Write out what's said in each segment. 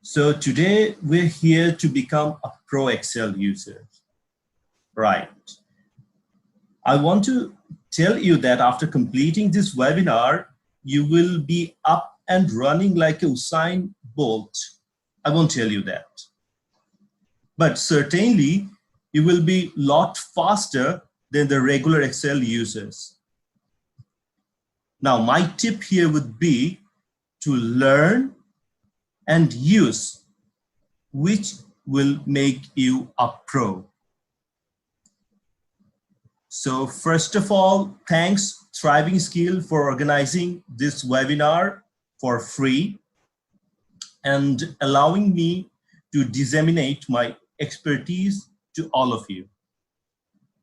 So today we're here to become a pro Excel user, right? I want to tell you that after completing this webinar, you will be up and running like a Usain Bolt. I won't tell you that. But certainly you will be a lot faster than the regular Excel users. Now, my tip here would be to learn and use, which will make you a pro. So first of all, thanks Thriving Skill for organizing this webinar for free and allowing me to disseminate my expertise to all of you.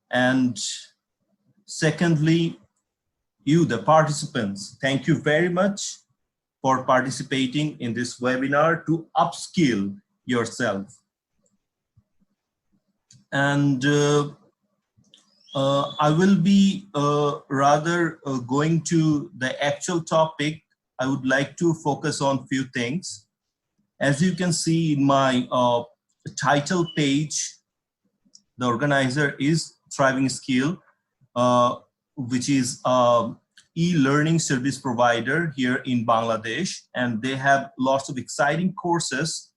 And secondly, you, the participants, thank you very much for participating in this webinar to upskill yourself. And I will be rather going to the actual topic. I would like to focus on few things. As you can see in my title page, the organizer is Thriving Skill, which is e-learning service provider here in Bangladesh, and they have lots of exciting courses.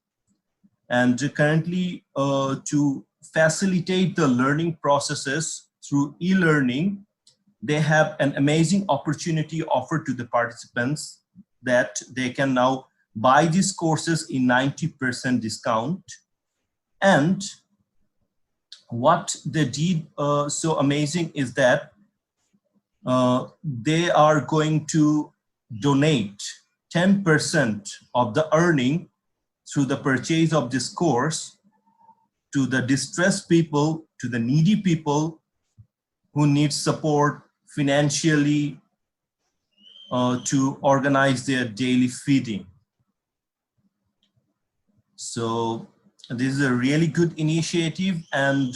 And currently to facilitate the learning processes through e-learning, they have an amazing opportunity offered to the participants that they can now buy these courses in 90% discount. And what they did so amazing is that they are going to donate 10% of the earning through the purchase of this course to the distressed people, to the needy people who need support financially to organize their daily feeding. So this is a really good initiative, and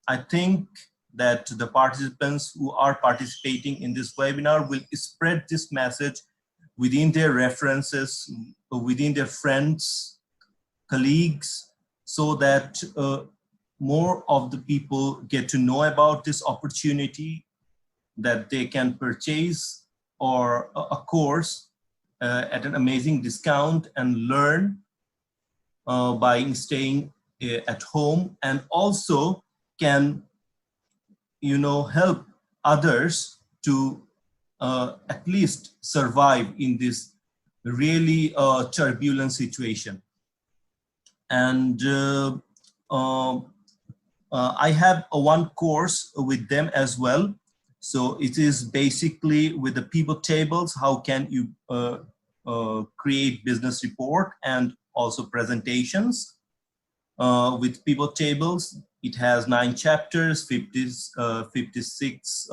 I think that the participants who are participating in this webinar will spread this message within their references, within their friends, colleagues, so that more of the people get to know about this opportunity, that they can purchase or a course at an amazing discount and learn by staying at home, and also can help others to at least survive in this really turbulent situation. And I have one course with them as well. So it is basically with the pivot tables, how can you create business report and also presentations with pivot tables. It has 9 chapters, 56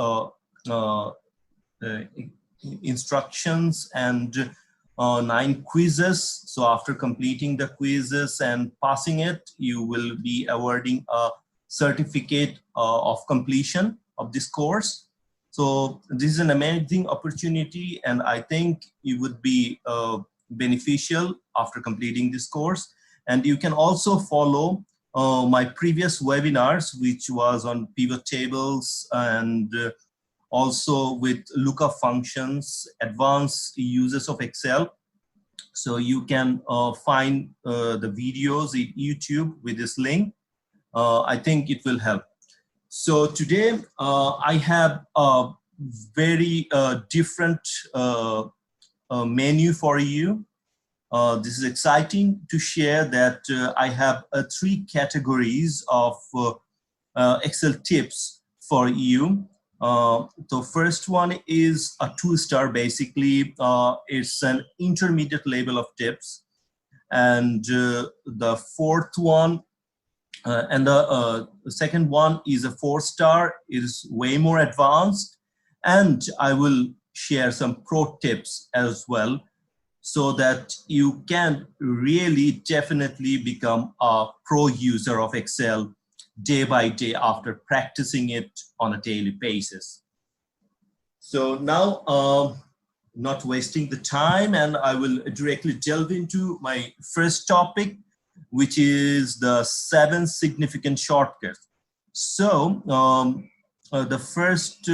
instructions, and 9 quizzes. So after completing the quizzes and passing it, you will be awarding a certificate of completion of this course. So this is an amazing opportunity, and I think it would be beneficial after completing this course. And you can also follow my previous webinars, which was on pivot tables and also with lookup functions, advanced uses of Excel. So you can find the videos in YouTube with this link. I think it will help. So today I have a very different menu for you. This is exciting to share that I have 3 categories of Excel tips for you. The first one is a 2-star. Basically, it's an intermediate level of tips. And the fourth one and the second one is a 4-star. It is way more advanced. And I will share some pro tips as well, so that you can really definitely become a pro user of Excel day by day after practicing it on a daily basis. So now not wasting the time, and I will directly delve into my first topic, which is the 7 significant shortcuts. So the first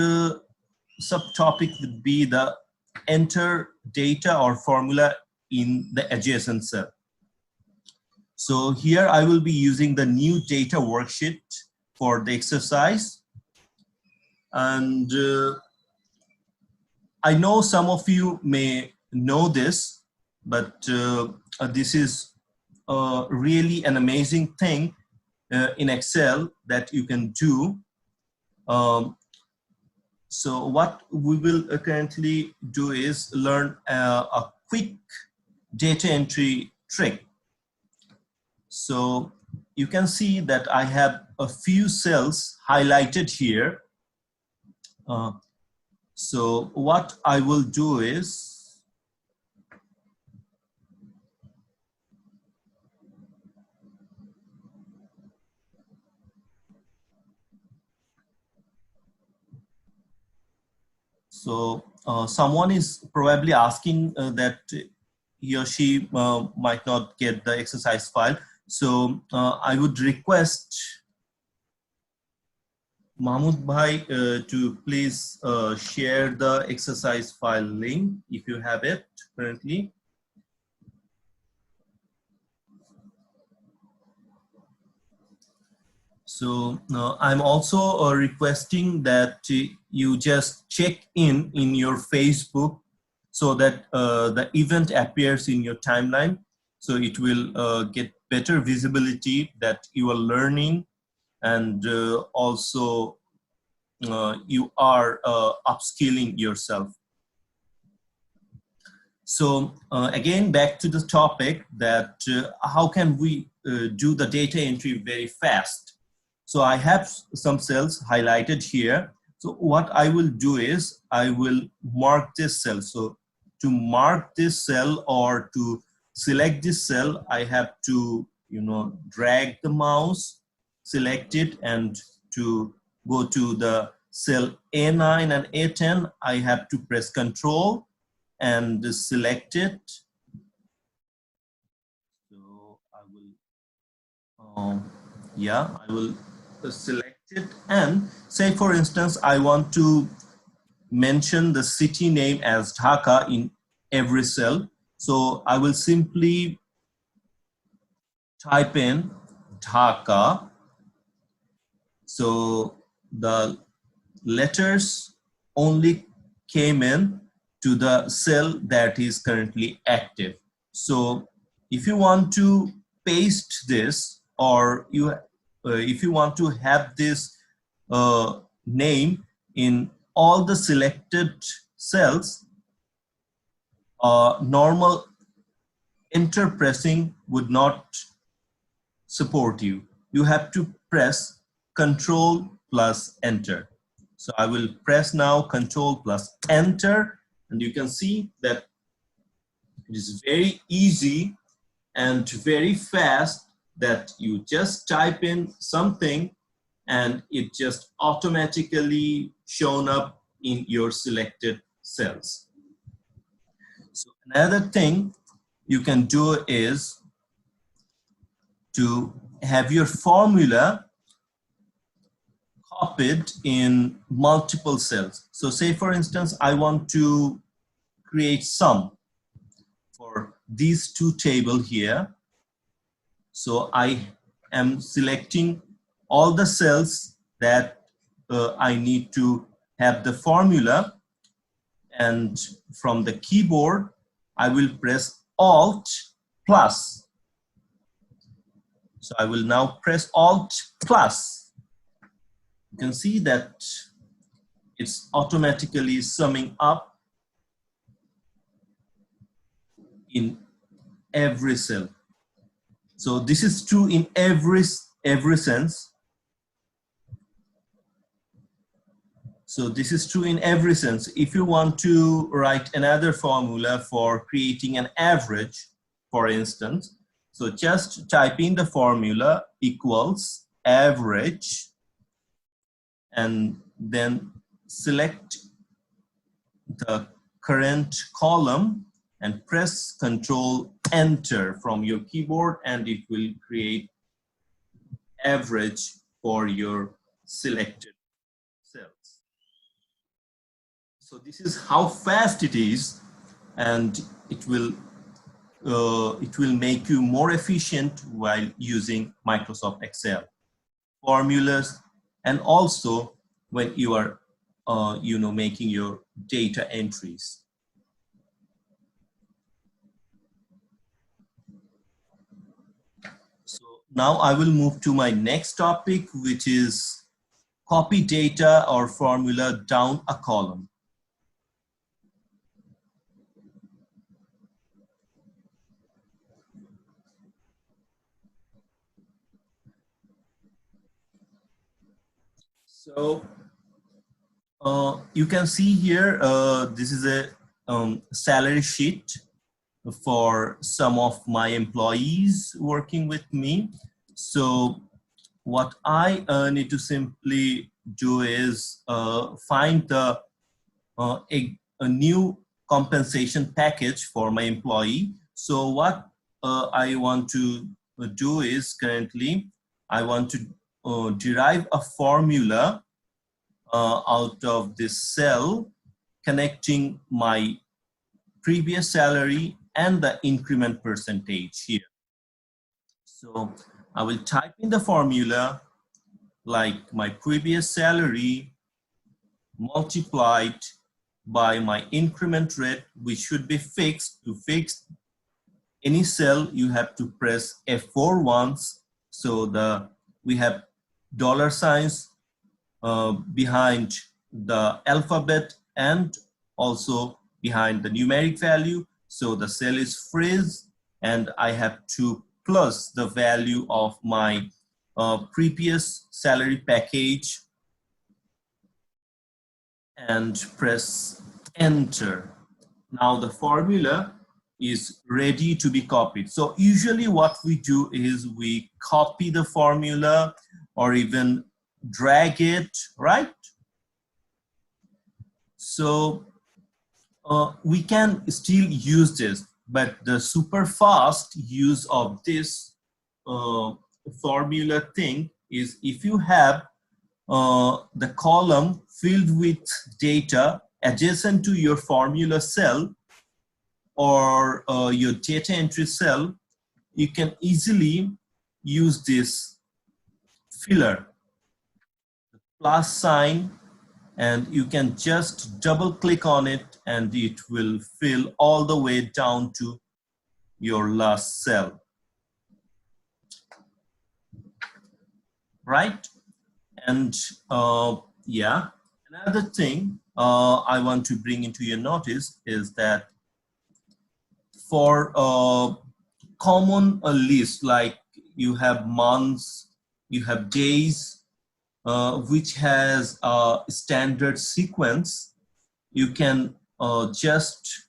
subtopic would be the enter data or formula in the adjacent cell. So here I will be using the new data worksheet for the exercise. And I know some of you may know this, but this is really an amazing thing in Excel that you can do. So what we will currently do is learn a quick data entry trick. So you can see that I have a few cells highlighted here. So what I will do is, someone is probably asking that he or she might not get the exercise file. So I would request Mahmoud Bhai to please share the exercise file link if you have it currently. So I'm also requesting that you just check in your Facebook so that the event appears in your timeline. So it will get better visibility that you are learning, and also you are upskilling yourself. So again, back to the topic that how can we do the data entry very fast? So I have some cells highlighted here. So what I will do is I will mark this cell. So to mark this cell or to select this cell, I have to, drag the mouse, select it, and to go to the cell A9 and A10, I have to press Control and select it. So I will, I will select it, and say for instance I want to mention the city name as Dhaka in every cell. So I will simply type in Dhaka. So the letters only came in to the cell that is currently active. So if you want to paste this, or if you want to have this name in all the selected cells, normal enter pressing would not support you. You have to press Control plus Enter. So I will press now Control plus Enter, and you can see that it is very easy and very fast that you just type in something and it just automatically shown up in your selected cells. So another thing you can do is to have your formula copied in multiple cells. So say for instance, I want to create sum for these two tables here. So I am selecting all the cells that I need to have the formula, and from the keyboard I will press Alt plus. So I will now press Alt plus. You can see that it's automatically summing up in every cell. So this is true in every sense. So this is true in every sense. If you want to write another formula for creating an average, for instance, so just type in the formula equals average and then select the current column and press Control Enter from your keyboard, and it will create average for your selected cells. So this is how fast it is, and it will make you more efficient while using Microsoft Excel formulas, and also when you are making your data entries. So now I will move to my next topic, which is copy data or formula down a column. So you can see here, this is a salary sheet for some of my employees working with me. So what I need to simply do is find a new compensation package for my employee. So what I want to do is, currently I want to derive a formula out of this cell connecting my previous salary and the increment percentage here. So I will type in the formula like my previous salary multiplied by my increment rate, which should be fixed. To fix any cell, you have to press F4 once. So we have dollar signs behind the alphabet and also behind the numeric value. So the cell is freeze, and I have to plus the value of my previous salary package and press enter. Now the formula is ready to be copied. So usually what we do is we copy the formula or even drag it, right? So we can still use this, but the super fast use of this formula thing is if you have the column filled with data adjacent to your formula cell or your data entry cell, you can easily use this filler, the plus sign, and you can just double click on it and it will fill all the way down to your last cell, right? And yeah, another thing I want to bring into your notice is that for common list, like you have months, you have days, which has a standard sequence, you can just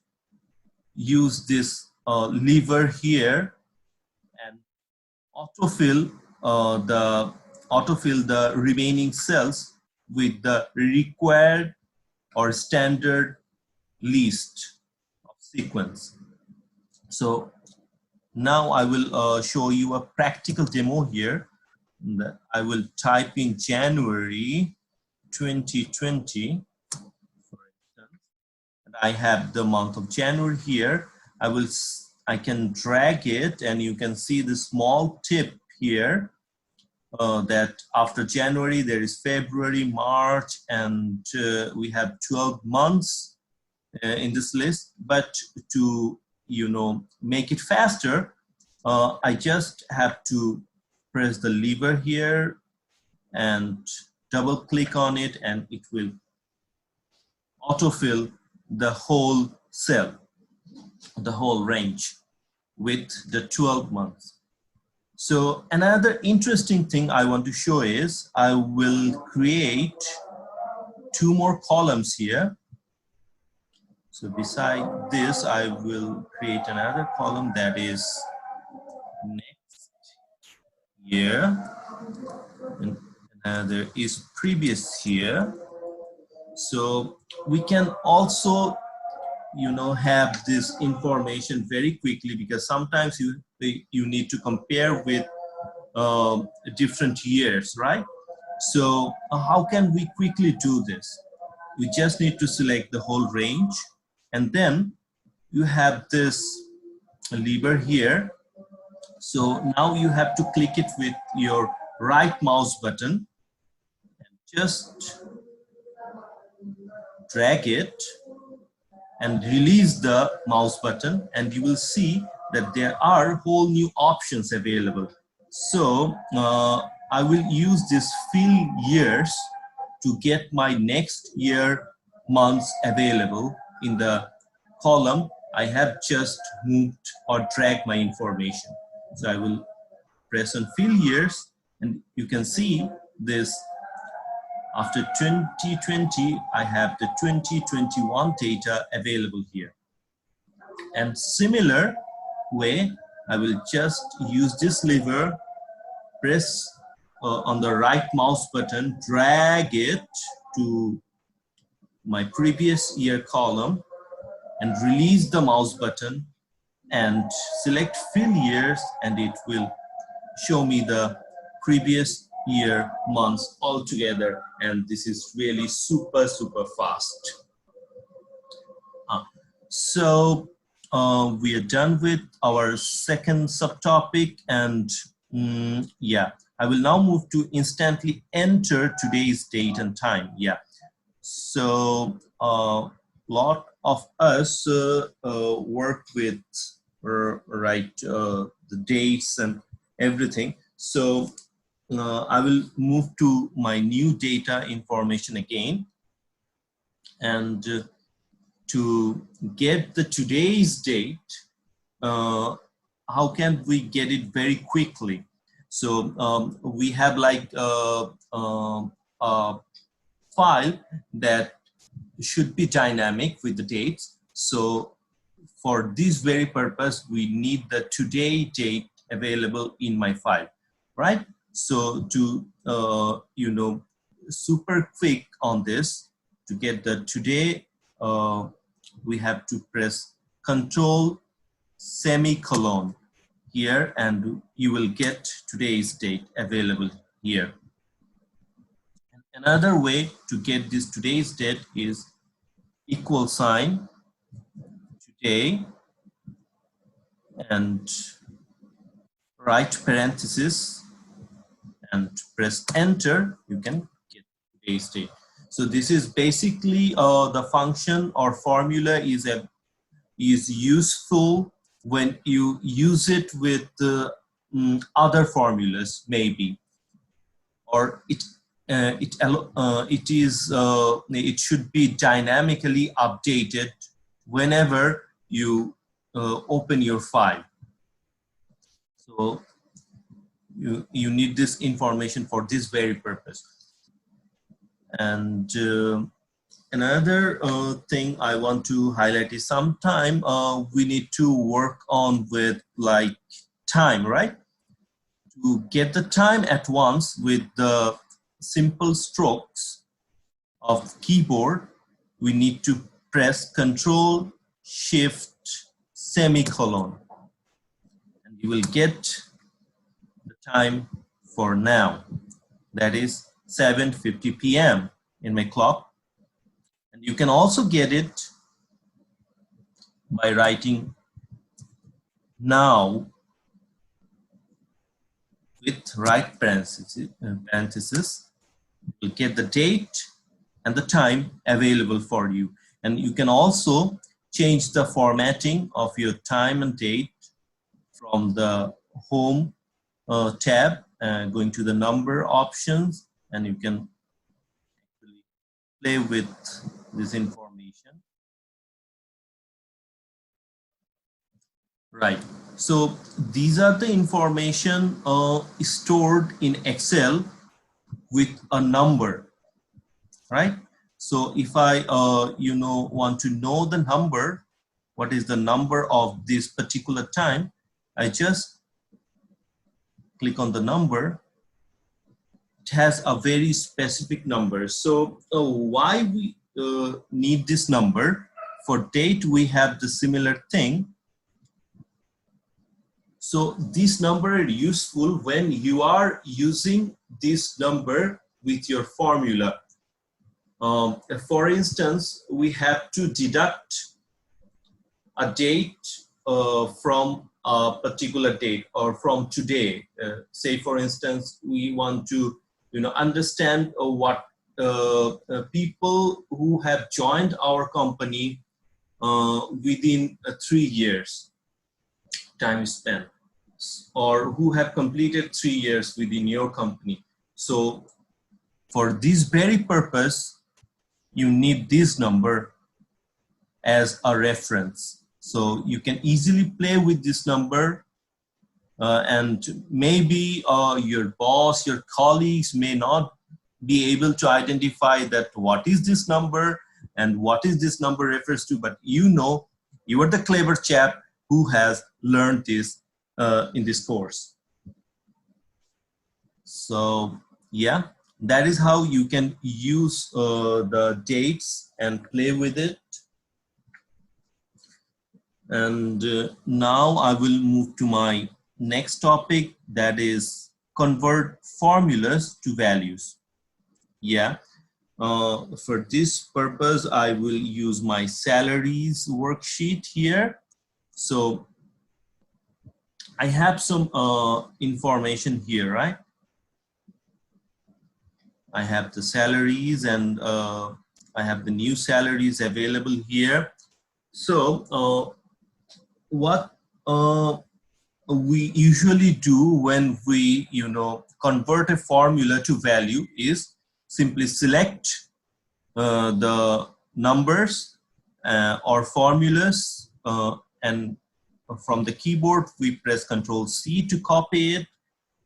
use this lever here and autofill the remaining cells with the required or standard list of sequence. So now I will show you a practical demo here. I will type in January 2020, for instance, and I have the month of January here. I can drag it, and you can see the small tip here that after January there is February, March, and we have 12 months in this list. But to make it faster, I just have to press the lever here and double click on it, and it will autofill the whole cell, the whole range with the 12 months. So another interesting thing I want to show is I will create 2 more columns here. So beside this, I will create another column that is next year, and another is previous year. So we can also have this information very quickly, because sometimes you need to compare with different years, right? So how can we quickly do this? We just need to select the whole range, and then you have this lever here. So now you have to click it with your right mouse button and just drag it and release the mouse button, and you will see that there are whole new options available. So I will use this fill years to get my next year months available in the column I have just moved or dragged my information. So I will press on fill years, and you can see this. After 2020, I have the 2021 data available here. And similar way, I will just use this lever, press on the right mouse button, drag it to my previous year column, and release the mouse button and select fill years, and it will show me the previous year months all together. And this is really super fast. So we are done with our second subtopic, and yeah, I will now move to instantly enter today's date and time. Yeah, so a lot of us work with the dates and everything. So I will move to my new data information again, and to get the today's date, how can we get it very quickly? So we have like a file that should be dynamic with the dates. So for this very purpose, we need the today date available in my file, right? So to super quick on this, to get the today, we have to press Control semicolon here, and you will get today's date available here. Another way to get this today's date is equal sign today and right parenthesis and press enter. You can get today's date. So this is basically the function or formula is useful when you use it with other formulas, maybe, or it should be dynamically updated whenever you open your file. So you need this information for this very purpose. And another thing I want to highlight is sometime we need to work on with like time, right? To get the time at once with the simple strokes of keyboard, we need to press Control Shift semicolon, and you will get the time for now. That is 7:50 p.m. in my clock. And you can also get it by writing now with right parenthesis. You'll get the date and the time available for you. And you can also change the formatting of your time and date from the home tab, going to the number options, and you can actually play with this information. Right. So these are the information stored in Excel with a number, right? So if I want to know the number, what is the number of this particular time, I just click on the number. It has a very specific number. So why we need this number? for date, we have the similar thing. So this number is useful when you are using this number with your formula. For instance, we have to deduct a date from a particular date or from today. Say, for instance, we want to understand what people who have joined our company within 3 years time spent, or who have completed 3 years within your company. So for this very purpose, you need this number as a reference. So you can easily play with this number, and maybe your boss, your colleagues may not be able to identify that what is this number and what is this number refers to, but you are the clever chap who has learned this in this course. So yeah, that is how you can use the dates and play with it. And now I will move to my next topic, that is convert formulas to values. Yeah, for this purpose, I will use my salaries worksheet here. So I have some information here, right? I have the salaries, and I have the new salaries available here. So what we usually do when we convert a formula to value is simply select the numbers or formulas, and from the keyboard we press Ctrl+C to copy it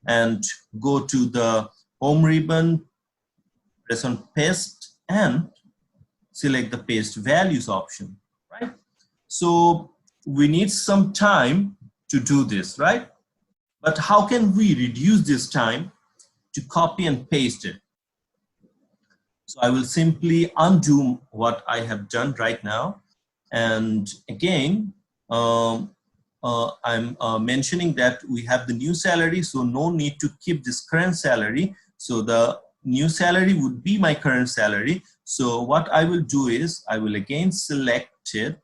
and go to the home ribbon, press on paste and select the paste values option, right? So we need some time to do this, right? But how can we reduce this time to copy and paste it? So I will simply undo what I have done right now. And again, I'm mentioning that we have the new salary, so no need to keep this current salary. So the new salary would be my current salary. So what I will do is I will again select it,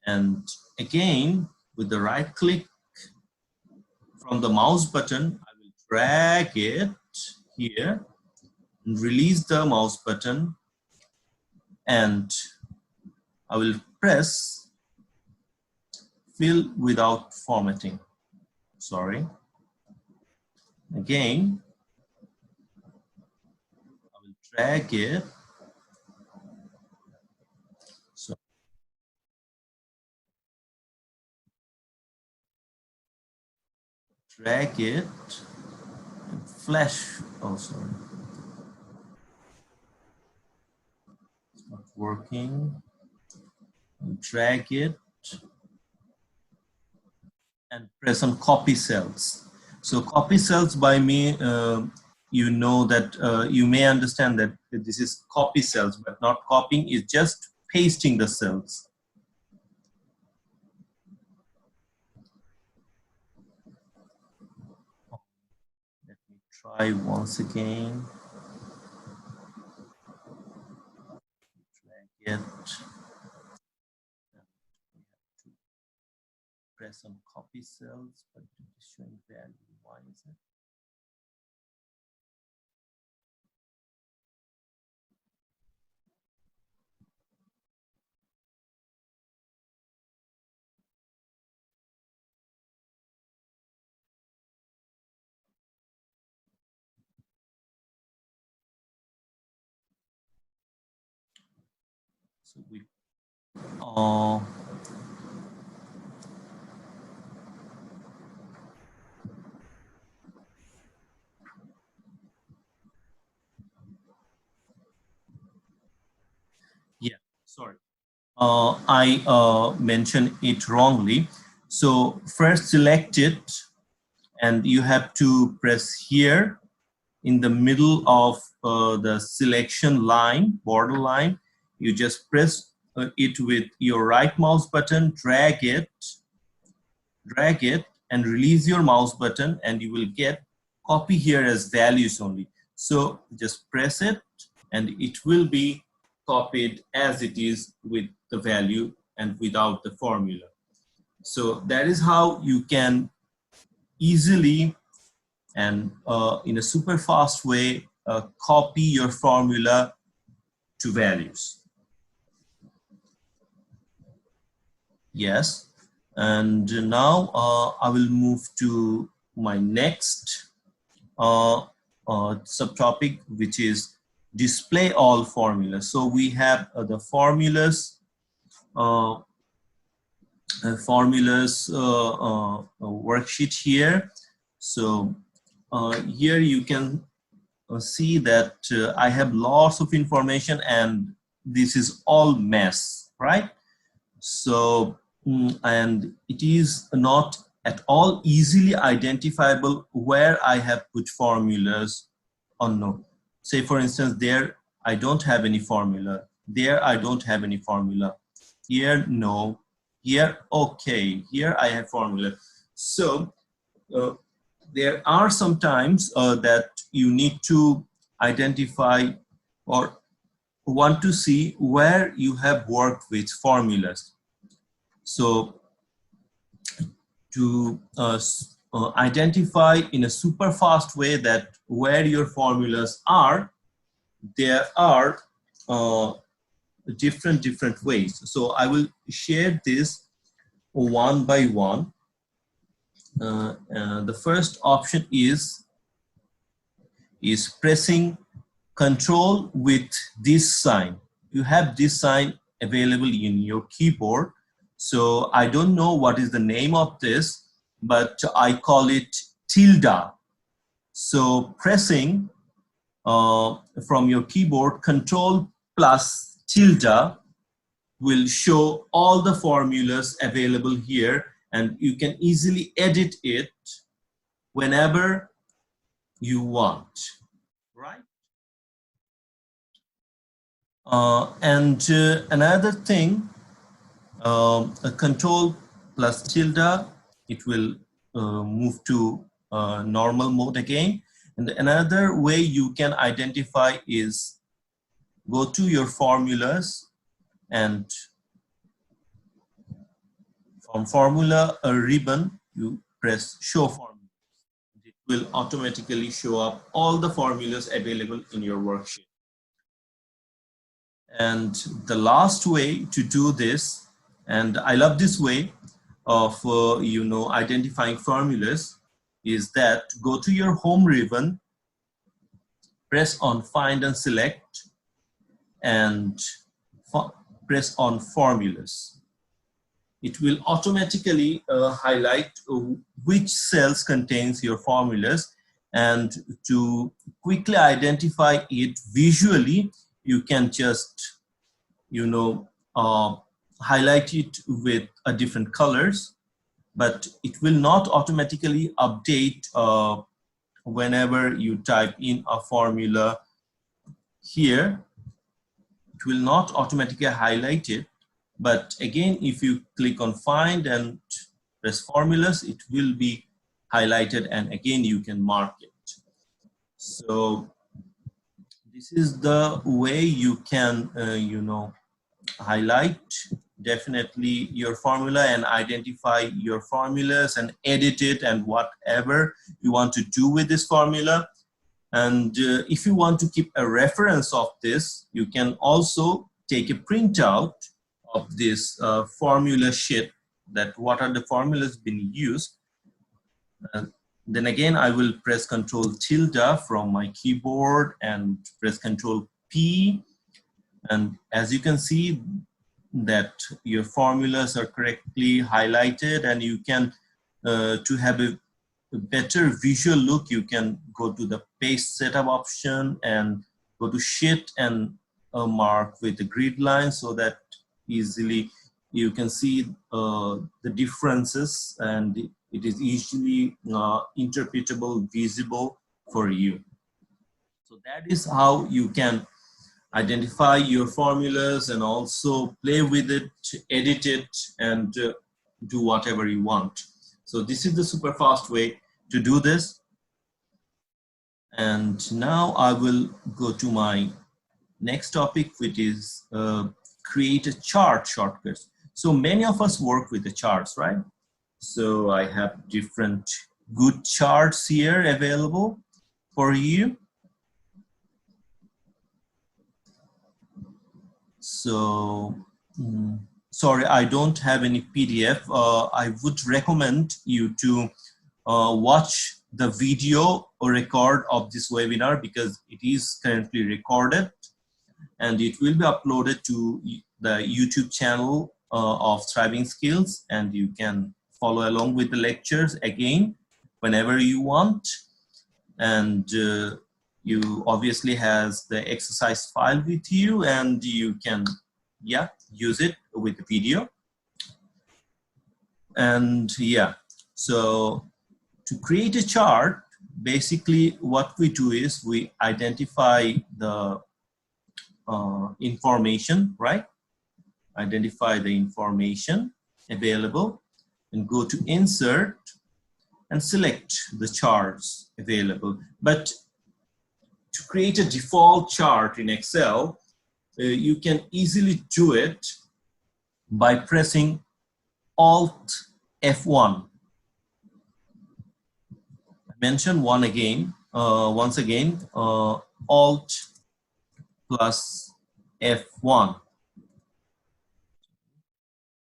and again with the right click from the mouse button, I will drag it here and release the mouse button, and I will press fill without formatting. Sorry. Again, I will drag it. So drag it and flash. Oh, sorry. It's not working. Drag it and press on copy cells. So copy cells by me, you know that you may understand that this is copy cells, but not copying, is just pasting the cells. Let me try once again. Drag it. Press on copy cells, but it is showing value. Why is it? So we yeah, sorry. I mentioned it wrongly. So first select it, and you have to press here in the middle of the selection line, border line. You just press it with your right mouse button, drag it, and release your mouse button, and you will get copy here as values only. So just press it and it will be copied as it is with the value and without the formula. So that is how you can easily and in a super fast way copy your formula to values. Yes, and now I will move to my next subtopic, which is display all formulas. So we have the formulas worksheet here. So here you can see that I have lots of information and this is all mess, right? So and it is not at all easily identifiable where I have put formulas or no. Say for instance, there I don't have any formula, there I don't have any formula, here no, here okay, here I have formula. So there are some times that you need to identify or want to see where you have worked with formulas. So to identify in a super fast way that where your formulas are, there are different ways. So I will share this one by one. The first option is pressing Control with this sign. You have this sign available in your keyboard. So I don't know what is the name of this, but I call it tilde. So pressing from your keyboard, Control plus tilde will show all the formulas available here, and you can easily edit it whenever you want, right? Another thing, a Control plus tilde, it will move to normal mode again. And another way you can identify is go to your formulas and from formula ribbon, you press show formula. It will automatically show up all the formulas available in your worksheet. And the last way to do this, and I love this way of identifying formulas, is that go to your home ribbon, press on find and select, and press on formulas. It will automatically highlight which cells contains your formulas, and to quickly identify it visually, you can just highlight it with different colors, but it will not automatically update whenever you type in a formula here. It will not automatically highlight it, but again, if you click on find and press formulas, it will be highlighted and again you can mark it. So this is the way you can highlight definitely your formula and identify your formulas and edit it and whatever you want to do with this formula. And if you want to keep a reference of this, you can also take a printout of this formula sheet, that what are the formulas being used. Then again, I will press Control tilde from my keyboard and press Control P. And as you can see that your formulas are correctly highlighted, and you can, to have a better visual look, you can go to the paste setup option and go to sheet and mark with the grid line so that easily you can see the differences and it is easily interpretable, visible for you. So that is how you can identify your formulas and also play with it, edit it, and do whatever you want. So this is the super fast way to do this. And now I will go to my next topic, which is create a chart shortcuts. So many of us work with the charts, right? So I have different good charts here available for you. So sorry, I don't have any PDF. I would recommend you to watch the video or record of this webinar, because it is currently recorded and it will be uploaded to the YouTube channel of Thriving Skills, and you can follow along with the lectures again whenever you want. And you obviously has the exercise file with you, and you can use it with the video. And so to create a chart, basically what we do is we identify the information, right? Identify the information available and go to insert and select the charts available. But to create a default chart in Excel, you can easily do it by pressing Alt F1. I mention once again, Alt plus F1.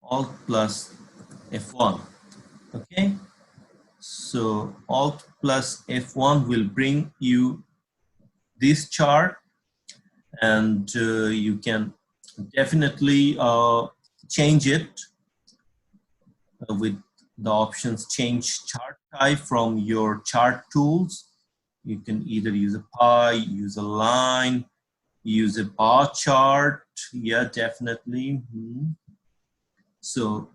Alt plus F1. Okay. So Alt plus F1 will bring you this chart, and you can definitely change it with the options change chart type from your chart tools. You can either use a pie, use a line, use a bar chart. Yeah, definitely. So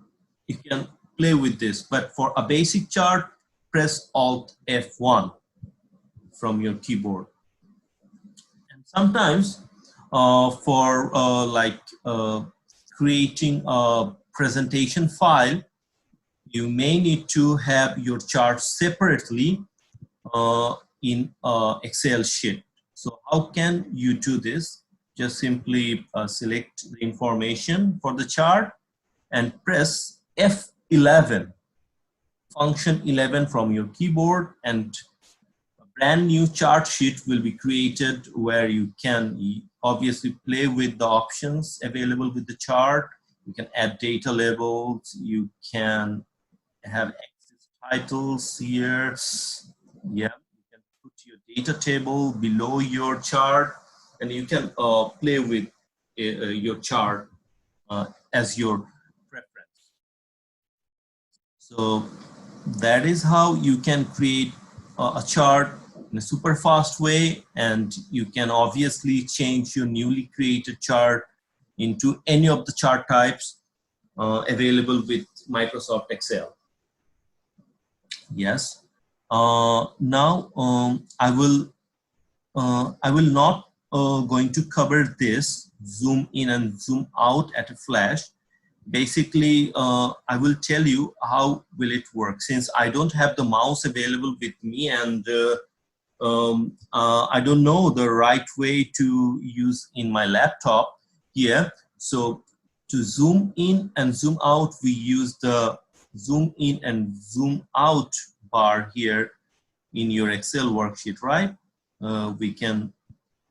you can play with this, but for a basic chart, press Alt F1 from your keyboard. And sometimes for creating a presentation file, you may need to have your chart separately in Excel sheet. So how can you do this? Just simply select the information for the chart and press F11, function 11 from your keyboard, and a brand new chart sheet will be created where you can obviously play with the options available with the chart. You can add data labels, you can have axis titles here. Yeah, you can put your data table below your chart, and you can play with your chart as your preference. So that is how you can create a chart in a super fast way, and you can obviously change your newly created chart into any of the chart types available with Microsoft Excel. Yes. Now I will not going to cover this zoom in and zoom out at a flash. Basically, I will tell you how will it work, since I don't have the mouse available with me, and I don't know the right way to use in my laptop here. So to zoom in and zoom out, we use the zoom in and zoom out bar here in your Excel worksheet, right? We can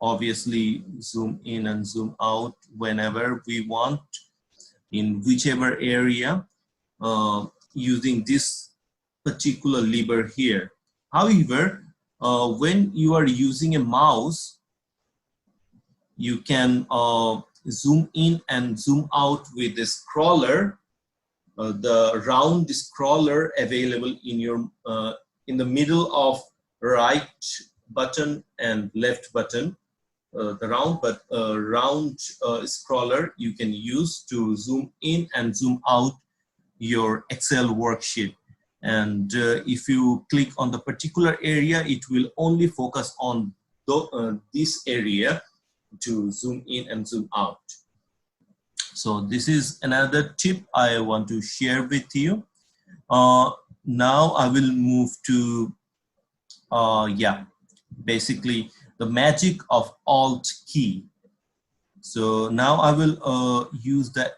obviously zoom in and zoom out whenever we want, in whichever area, using this particular lever here. However, when you are using a mouse, you can zoom in and zoom out with the scroller, the round scroller available in your in the middle of right button and left button. The round scroller you can use to zoom in and zoom out your Excel worksheet. And if you click on the particular area, it will only focus on this area. to zoom in and zoom out. So this is another tip I want to share with you. Now I will move to, basically the magic of Alt key. So now I will use the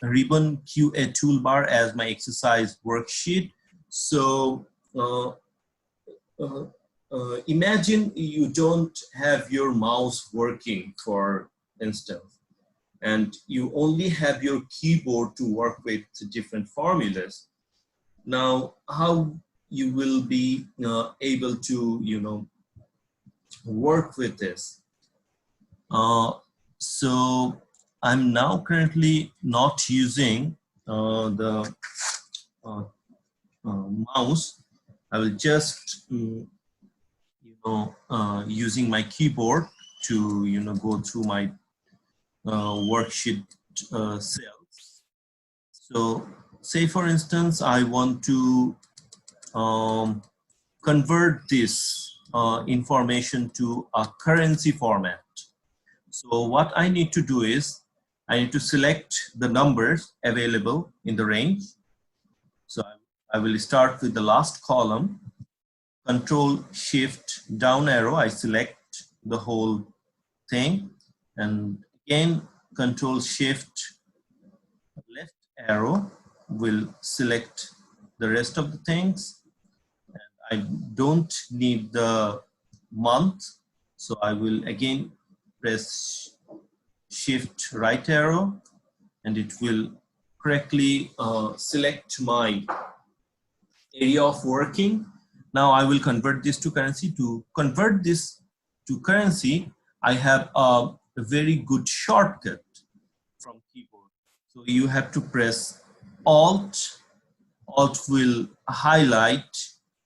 ribbon QA toolbar as my exercise worksheet. So imagine you don't have your mouse working, for instance, and you only have your keyboard to work with different formulas. Now, how you will be able to, work with this? So I'm now currently not using the mouse. I will just, using my keyboard to, go through my worksheet cells. So say for instance, I want to convert this information to a currency format. So what I need to do is I need to select the numbers available in the range. So I will start with the last column, Control Shift down arrow, I select the whole thing, and again Control Shift left arrow will select the rest of the things. And I don't need the month, so I will again press Shift right arrow, and it will correctly select my area of working. Now I will convert this to currency. To convert this to currency, I have a very good shortcut from keyboard. So you have to press Alt. Alt will highlight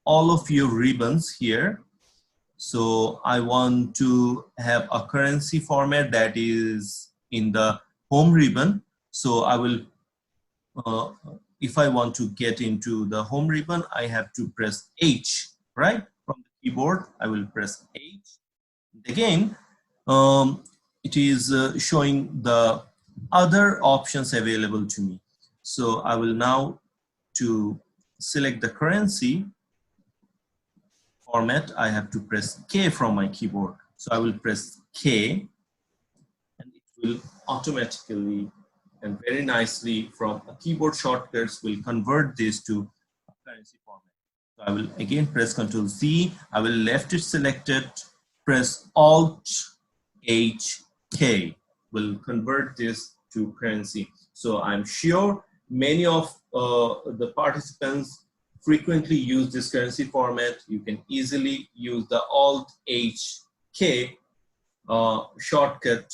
all of your ribbons here. So I want to have a currency format that is in the home ribbon. So I will, if I want to get into the home ribbon, I have to press H, right? From the keyboard, I will press H. Again, it is showing the other options available to me. So I will now to select the currency format, I have to press K from my keyboard. So I will press K, and it will automatically and very nicely from a keyboard shortcuts will convert this to a currency format. So I will again press Ctrl Z, I will left it selected, press Alt H K, will convert this to currency. So I'm sure many of the participants frequently use this currency format. You can easily use the Alt H K shortcut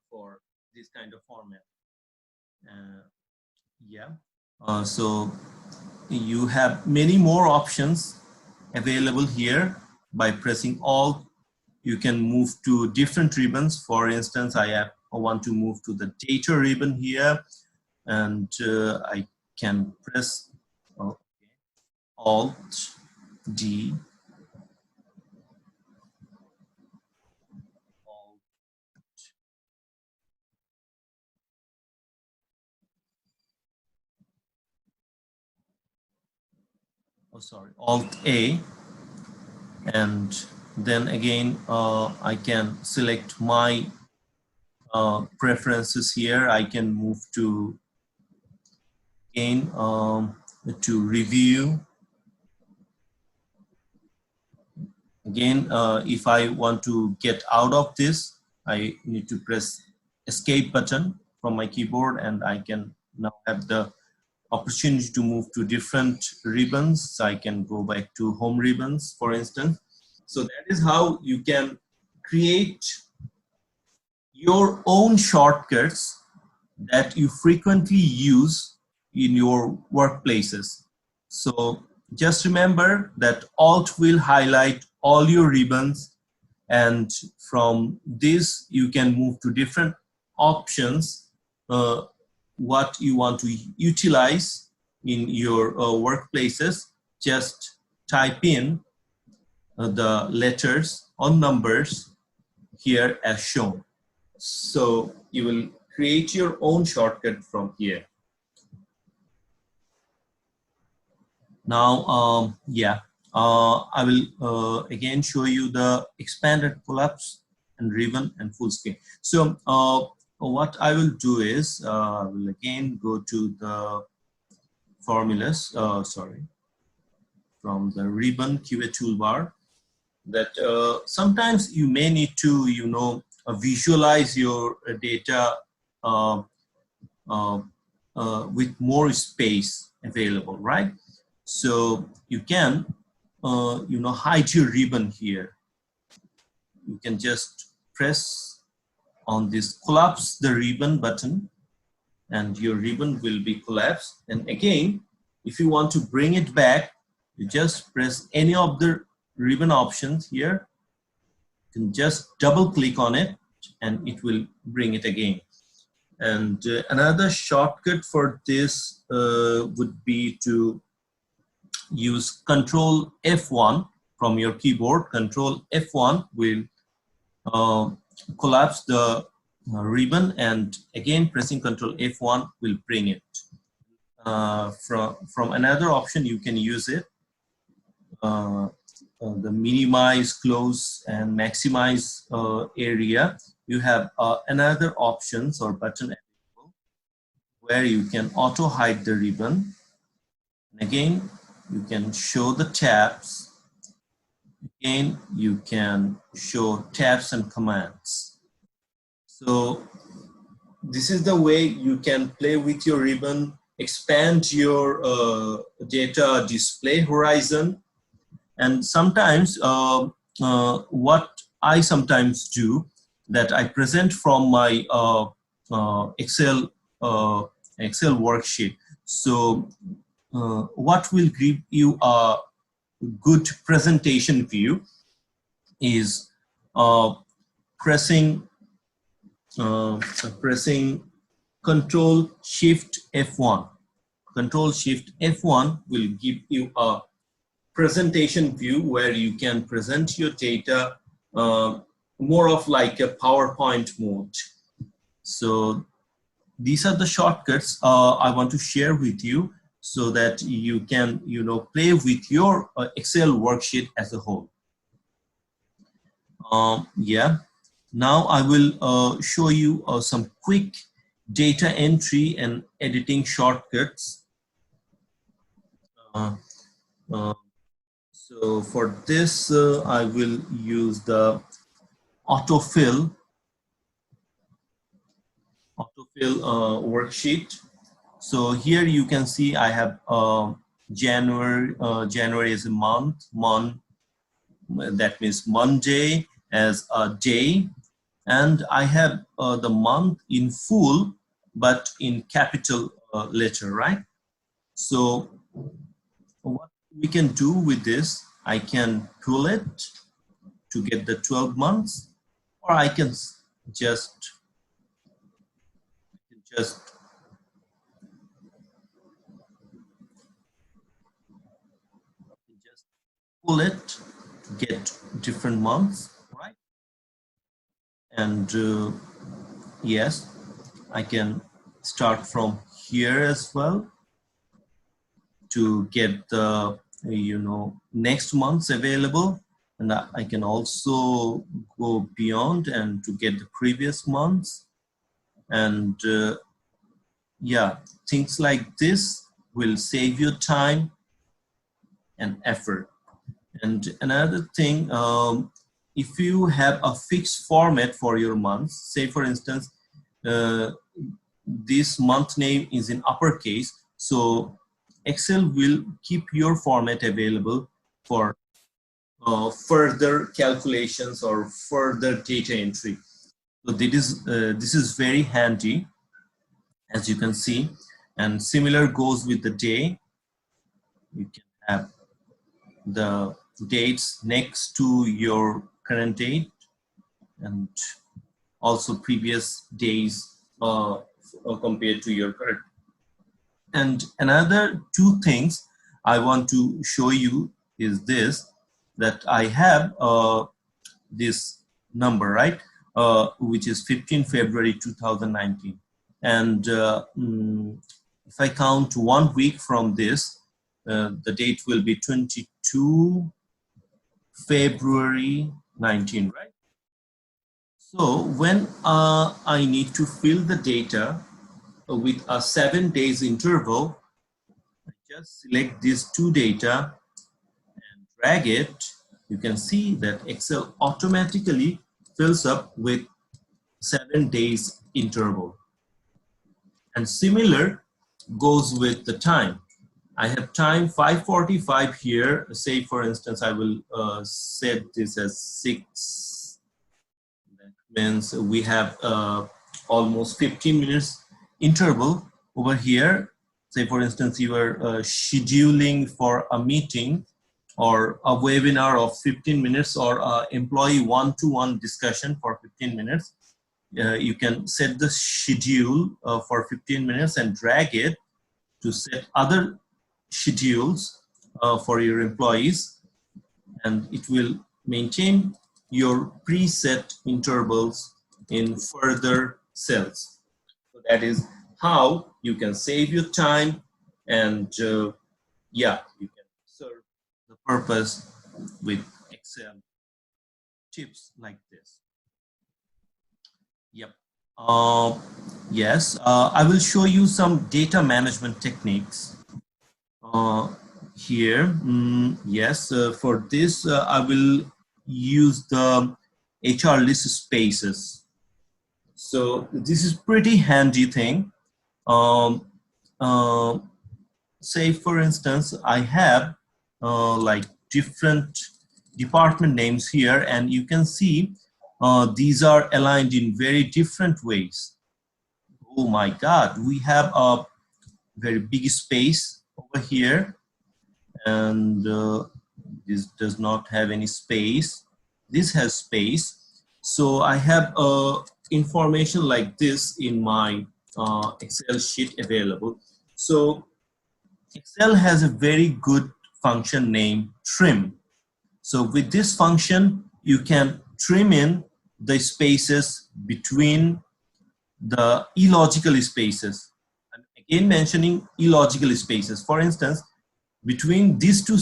for this kind of format. So you have many more options available here. By pressing Alt, you can move to different ribbons. For instance, I want to move to the data ribbon here, and I can press Alt D, Alt A, and then again I can select my preferences here. I can move to again to review. Again, if I want to get out of this, I need to press Escape button from my keyboard, and I can now have the opportunity to move to different ribbons. So I can go back to home ribbons, for instance. So that is how you can create your own shortcuts that you frequently use in your workplaces. So just remember that Alt will highlight all your ribbons, and from this you can move to different options what you want to utilize in your workplaces. Just type in the letters or numbers here as shown. So you will create your own shortcut from here. Now, I will again show you the expanded collapse and ribbon and full screen. So what I will do is I will again go to the formulas, from the ribbon QA toolbar, that sometimes you may need to, visualize your data with more space available, right? So you can, hide your ribbon here. You can just press on this collapse the ribbon button, and your ribbon will be collapsed. And again, if you want to bring it back, you just press any of the ribbon options here. You can just double click on it and it will bring it again. And another shortcut for this would be to use Control F1 from your keyboard. Control F1 will collapse the ribbon, and again pressing Control F1 will bring it. From another option, you can use it, the minimize, close, and maximize area. You have another options or button where you can auto hide the ribbon. And again, you can show the tabs. Again, you can show tabs and commands. So this is the way you can play with your ribbon, expand your data display horizon. And sometimes what I sometimes do, that I present from my Excel worksheet. So what will give you a good presentation view is pressing Control Shift F1. Control Shift F1 will give you a presentation view where you can present your data more of like a PowerPoint mode. So these are the shortcuts I want to share with you, so that you can, play with your Excel worksheet as a whole. Now I will show you some quick data entry and editing shortcuts. So for this, I will use the autofill worksheet. So here you can see I have January is a month, that means Monday as a day, and I have the month in full but in capital letter, right? So what we can do with this, I can pull it to get the 12 months, or I can just pull it to get different months, right? And yes, I can start from here as well to get the next months available, and I can also go beyond and to get the previous months. And yeah, things like this will save you time and effort. And another thing, if you have a fixed format for your months, say for instance, this month name is in uppercase, so Excel will keep your format available for further calculations or further data entry. So this is very handy, as you can see. And similar goes with the day. You can have the dates next to your current date, and also previous days compared to your current. And another two things I want to show you is this, that I have this number, right? Which is 15 February 2019. And if I count 1 week from this, the date will be 22 February 19, right? So when I need to fill the data with a 7 days interval, I just select these two data and drag it. You can see that Excel automatically fills up with 7 days interval. And similar goes with the time. I have time 5:45 here. Say for instance, I will set this as 6. That means we have almost 15 minutes interval over here. Say for instance, you are scheduling for a meeting or a webinar of 15 minutes or employee one-to-one discussion for 15 minutes. You can set the schedule for 15 minutes and drag it to set other schedules for your employees, and it will maintain your preset intervals in further cells. So that is how you can save your time, and yeah, you can serve the purpose with Excel tips like this. Yep. Yes, I will show you some data management techniques here. Yes, for this I will use the HR list spaces. So this is pretty handy thing. Say for instance, I have like different department names here, and you can see these are aligned in very different ways. Oh my God, we have a very big space over here, and this does not have any space. This has space. So I have information like this in my Excel sheet available. So Excel has a very good function named trim. So with this function, you can trim in the spaces between the illogical spaces. I'm again mentioning illogical spaces. For instance, between these two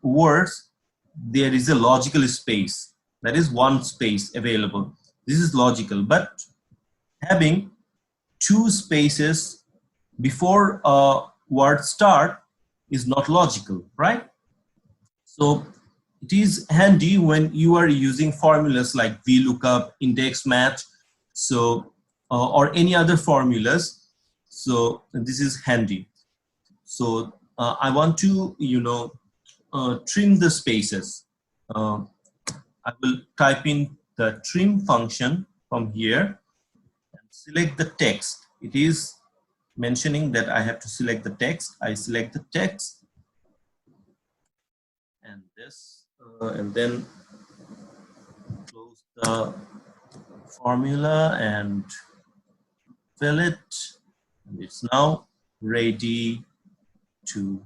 words, there is a logical space. That is one space available. This is logical, but having two spaces before a word start is not logical, right? So it is handy when you are using formulas like VLOOKUP, index match, so or any other formulas. So this is handy. So I want to, trim the spaces. I will type in the trim function from here and select the text. It is mentioning that I have to select the text. I select the text and this, and then close the formula and fill it. And it's now ready to,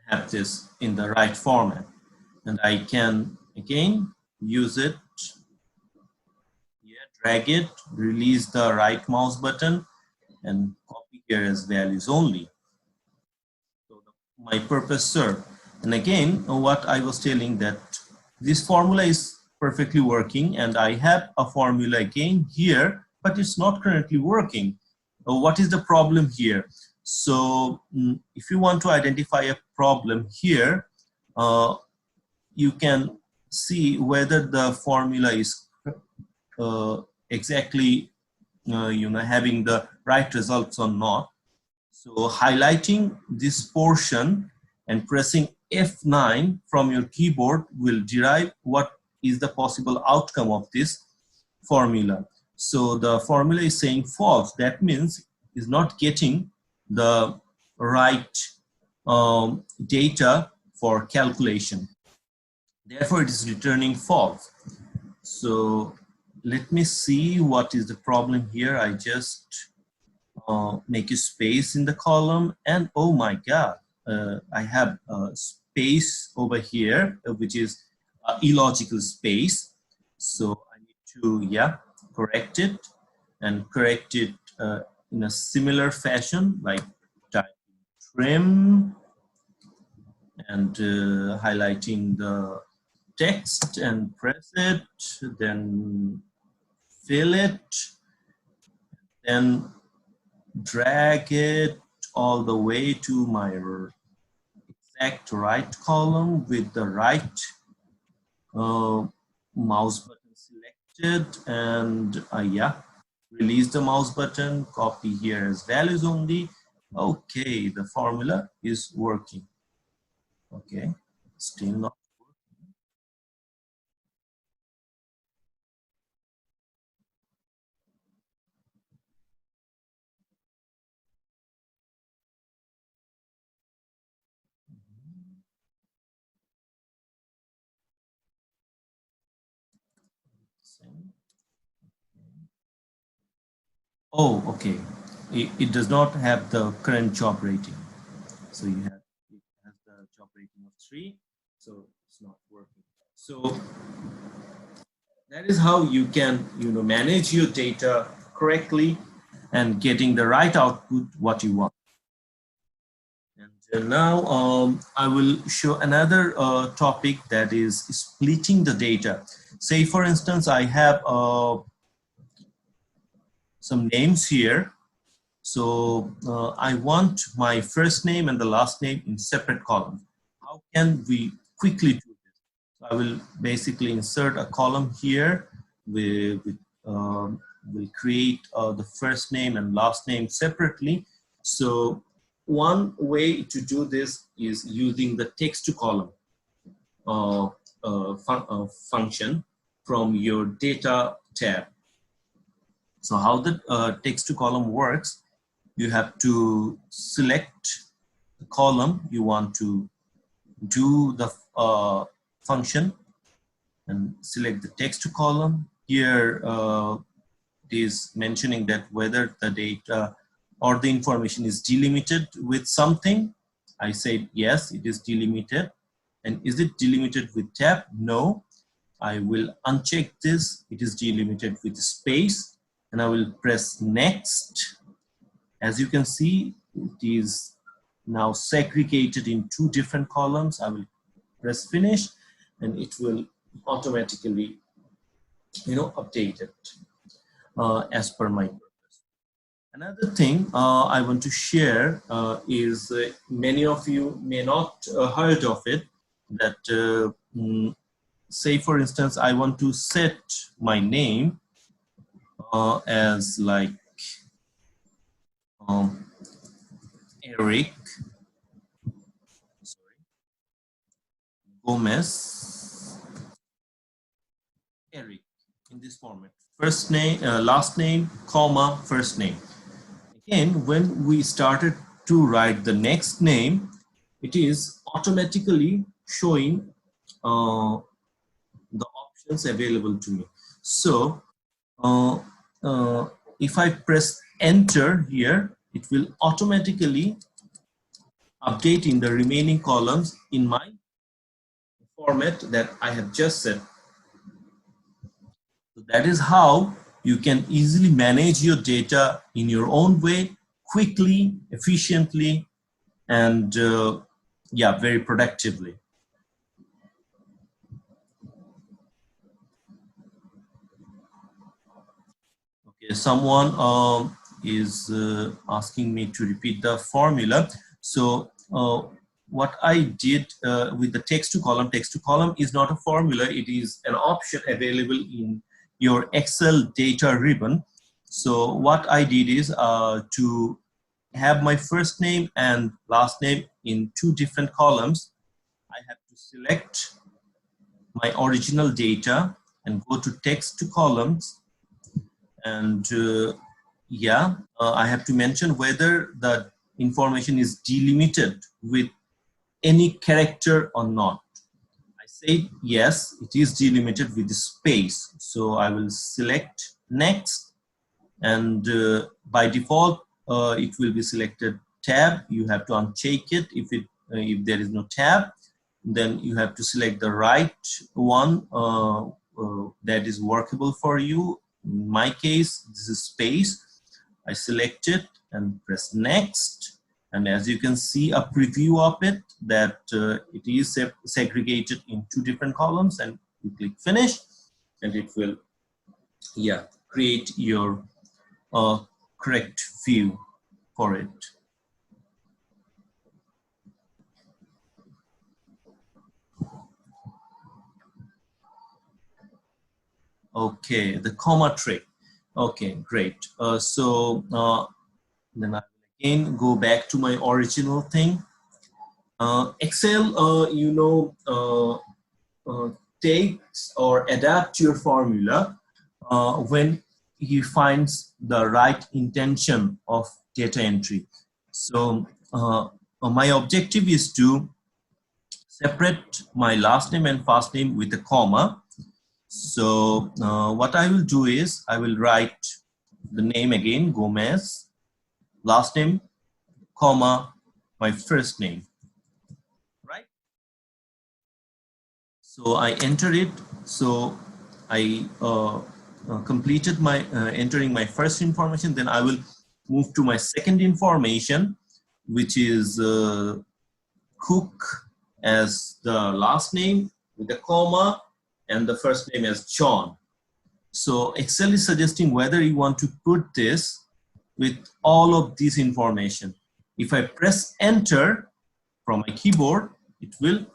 have this in the right format. And I can again use it. Yeah, drag it, release the right mouse button, and copy here as values only. So my purpose served. And again, what I was telling, that this formula is perfectly working, and I have a formula again here, but it's not currently working. What is the problem here? So if you want to identify a problem here, you can see whether the formula is exactly having the right results or not. So highlighting this portion and pressing F9 from your keyboard will derive what is the possible outcome of this formula. So the formula is saying false. That means it's not getting the right data for calculation. Therefore, it is returning false. So let me see what is the problem here. I just make a space in the column, and oh my God, I have a space over here, which is illogical space. So I need to, yeah, correct it, and correct it in a similar fashion, like type trim and highlighting the text and press it, then fill it, then drag it all the way to my exact right column with the right mouse button selected, and yeah, release the mouse button, copy here as values only. Okay, the formula is working. Okay, still not. Oh, okay. It does not have the current job rating. So you have, it has the job rating of 3, so it's not working. So that is how you can, manage your data correctly and getting the right output what you want. And now I will show another topic, that is splitting the data. Say for instance, I have some names here. So I want my first name and the last name in separate columns. How can we quickly do this? So I will basically insert a column here. We'll create the first name and last name separately. So one way to do this is using the text to column function from your data tab. So how the text to column works, you have to select the column you want to do the function and select the text to column. Here it is mentioning that whether the data or the information is delimited with something. I said yes, it is delimited. And is it delimited with tab? No. I will uncheck this. It is delimited with space, and I will press next. As you can see, it is now segregated in 2 different columns. I will press finish, and it will automatically, update it as per my purpose. Another thing I want to share is many of you may not heard of it, that say for instance, I want to set my name as like Eric Gomez, Eric, in this format. First name, last name, comma, first name. Again, when we started to write the next name, it is automatically showing the options available to me. So if I press enter here, it will automatically update in the remaining columns in my format that I have just set. So that is how you can easily manage your data in your own way, quickly, efficiently, and yeah, very productively. Okay, someone is asking me to repeat the formula. So what I did with the text to column is not a formula. It is an option available in your Excel data ribbon. So what I did is to have my first name and last name in 2 different columns. I have to select my original data and go to text to columns. And yeah, I have to mention whether the information is delimited with any character or not. I say yes, it is delimited with space. So I will select next, and by default it will be selected tab. You have to uncheck it if there is no tab. then you have to select the right one that is workable for you. In my case, this is space. I select it and press next. And as you can see a preview of it, that it is segregated in 2 different columns, and you click finish and it will create your correct view for it. Okay, the comma trick. Okay, great. Then I will again go back to my original thing. Excel, takes or adapt your formula when he finds the right intention of data entry. So my objective is to separate my last name and first name with a comma. So what I will do is I will write the name again, Gomez, last name, comma, my first name, right? So I enter it. So I completed my entering my first information. Then I will move to my second information, which is Cook as the last name with a comma and the first name as John. So Excel is suggesting whether you want to put this with all of this information. If I press enter from my keyboard, it will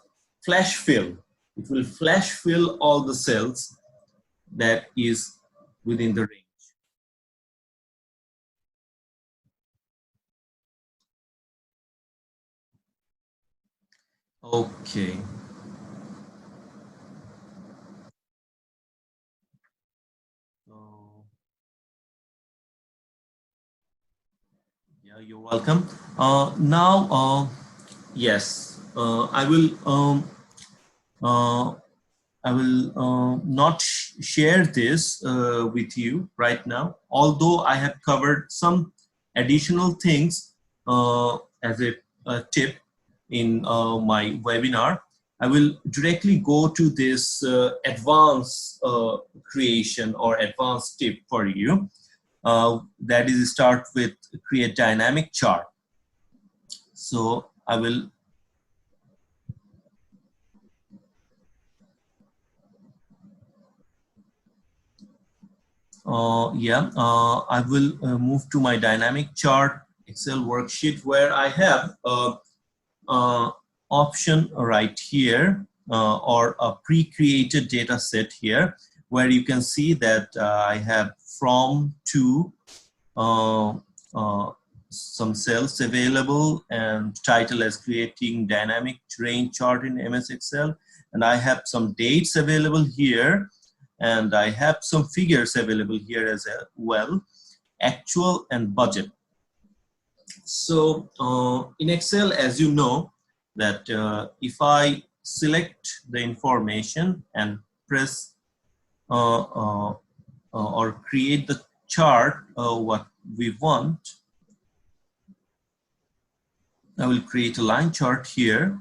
flash fill. It will flash fill all the cells that is within the range. Okay. Yeah, you're welcome. Yes, I will not share this with you right now, although I have covered some additional things as a tip in my webinar. I will directly go to this advanced creation or advanced tip for you. That is, start with create dynamic chart. So I will I will move to my dynamic chart Excel worksheet, where I have option right here or a pre-created data set here, where you can see that I have from to some cells available, and title as creating dynamic terrain chart in MS Excel, and I have some dates available here, and I have some figures available here as well, actual and budget. So in Excel, as you know, that if I select the information and press or create the chart what we want, I will create a line chart here.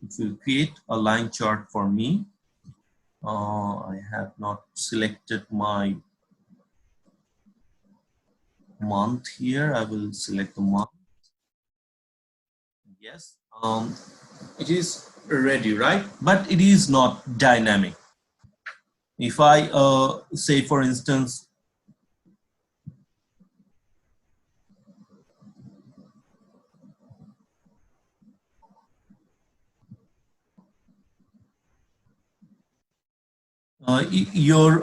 It will create a line chart for me. I have not selected my month here. I will select the month. Yes, it is ready, right? But it is not dynamic. If I say, for instance, your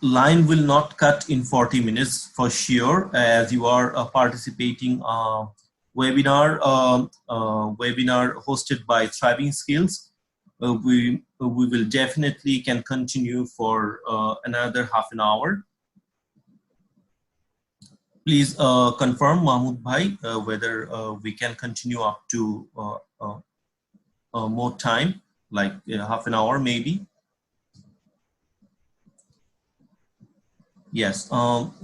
line will not cut in 40 minutes for sure, as you are participating webinar hosted by Thriving Skills. We will definitely can continue for another half an hour. Please confirm, Mahmoud Bhai, whether we can continue up to more time, like half an hour maybe. Yes,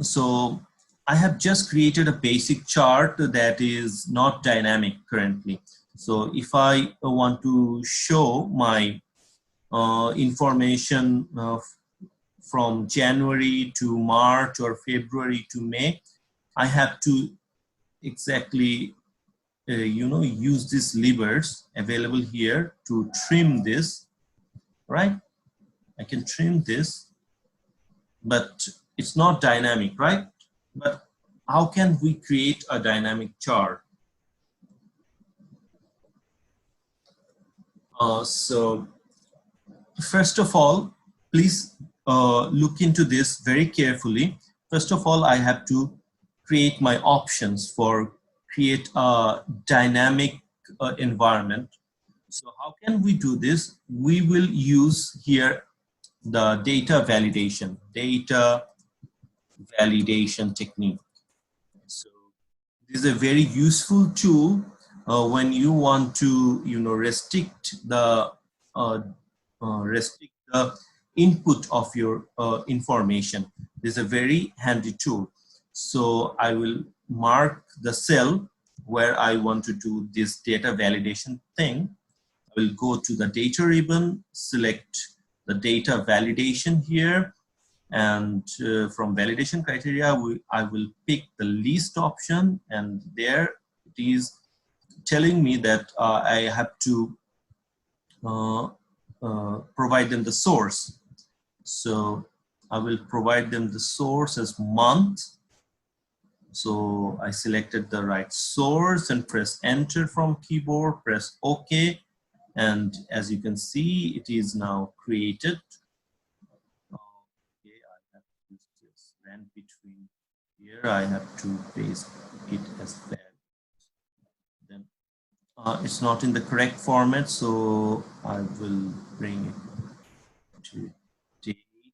so I have just created a basic chart that is not dynamic currently. So if I want to show my information from January to March or February to May, I have to exactly use these levers available here to trim this, right? I can trim this, but it's not dynamic, right? But how can we create a dynamic chart? So first of all, please look into this very carefully. First of all, I have to create my options for create a dynamic environment. So how can we do this? We will use here the data validation technique. So this is a very useful tool when you want to restrict the input of your information. This is a very handy tool. So I will mark the cell where I want to do this data validation thing. I will go to the data ribbon, select the data validation here, and from validation criteria, I will pick the least option, and there it is telling me that I have to provide them the source. So I will provide them the source as month. So I selected the right source and press enter from keyboard, press OK. And as you can see, it is now created. Okay, I have to just run between here. I have to paste it as that. Then it's not in the correct format, so I will bring it to date. Yes.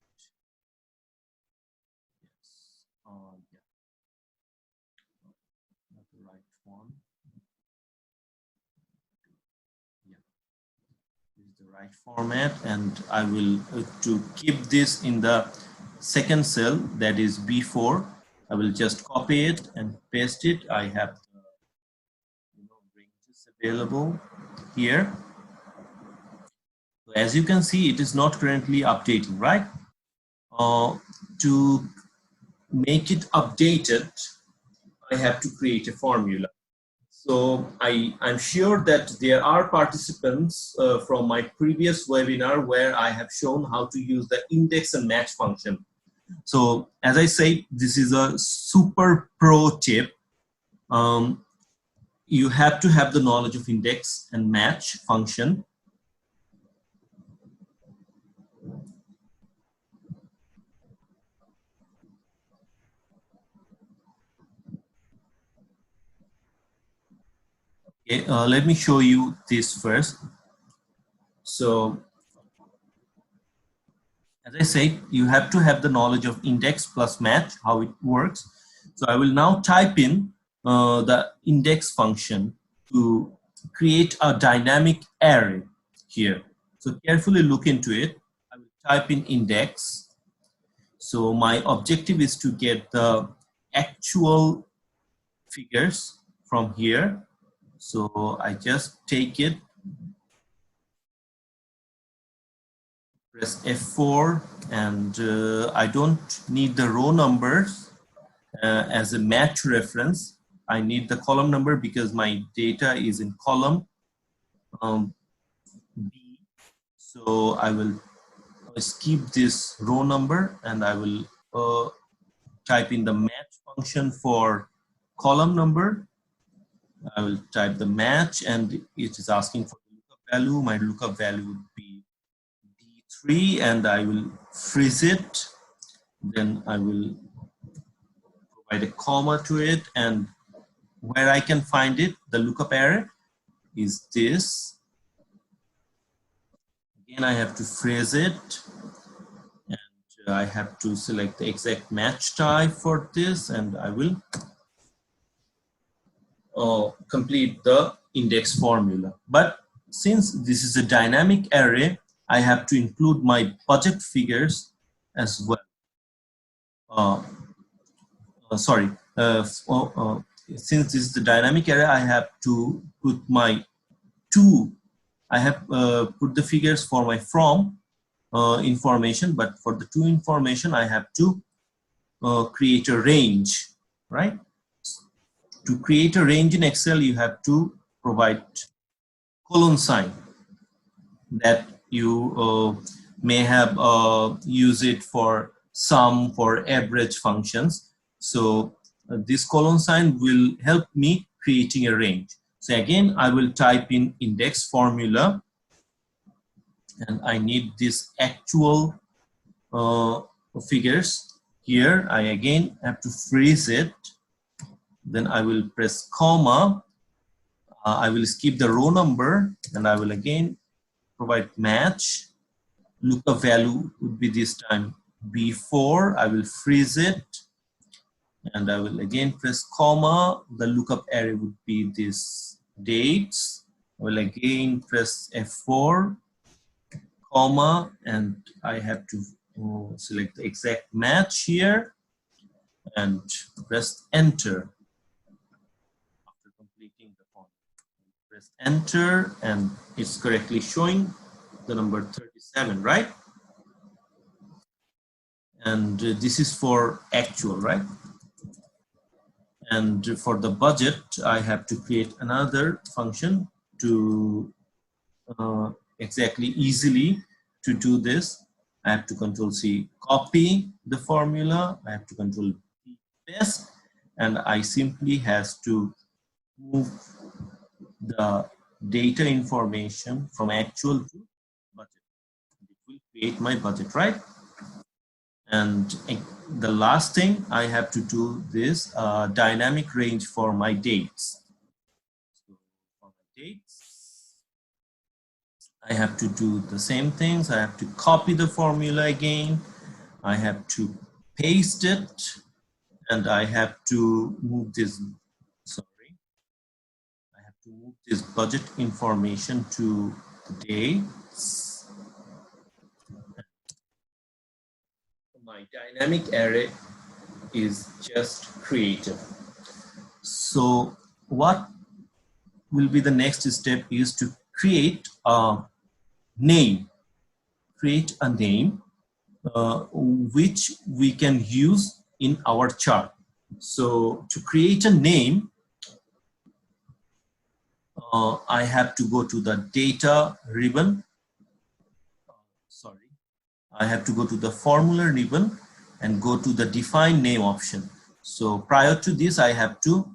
Yeah, not the right one. Yeah, this is the right format, and I will to keep this in the second cell, that is B4. I will just copy it and paste it. I have the ranges available here. So as you can see, it is not currently updating, right? To make it updated, I have to create a formula. So I'm sure that there are participants from my previous webinar where I have shown how to use the index and match function. So as I say, this is a super pro tip. You have to have the knowledge of index and match function. Okay, let me show you this first. So as I say, you have to have the knowledge of index plus match, how it works. So I will now type in the index function to create a dynamic array here. So carefully look into it. I will type in index. So my objective is to get the actual figures from here. So I just take it, press F4, and I don't need the row numbers as a match reference. I need the column number because my data is in column B. So I will skip this row number and I will type in the match function for column number. I will type the match and it is asking for the lookup value. My lookup value would be D3 and I will freeze it. Then I will provide a comma to it, and where I can find it, the lookup array is this. Again, I have to phrase it, and I have to select the exact match type for this, and I will complete the index formula. But since this is a dynamic array, I have to include my budget figures as well. Since this is the dynamic array, I have to put my two, I have put the figures for my from information, but for the to information, I have to create a range, right? To create a range in Excel, you have to provide colon sign that you may have used it for sum, for average functions. So this colon sign will help me creating a range. So again, I will type in index formula, and I need this actual figures. Here I again have to freeze it. Then I will press comma. I will skip the row number, and I will again provide match. Lookup value would be this time B4. I will freeze it, and I will again press comma. The lookup array would be this dates. I will again press F4, comma, and I have to select the exact match here and press enter. After completing the form, press enter, and it's correctly showing the number 37, right? And this is for actual, right? And for the budget, I have to create another function to exactly easily to do this. I have to Control C, copy the formula. I have to Control V, paste, and I simply has to move the data information from actual to budget. It will create my budget, right? And the last thing I have to do this dynamic range for my dates. So for my dates, I have to do the same things. I have to copy the formula again. I have to paste it, and I have to move this. Sorry, I have to move this budget information to the dates. My dynamic array is just created. So what will be the next step is to create a name. Create a name which we can use in our chart. So to create a name, I have to go to the data ribbon. Sorry. I have to go to the formula ribbon and go to the define name option. So prior to this, I have to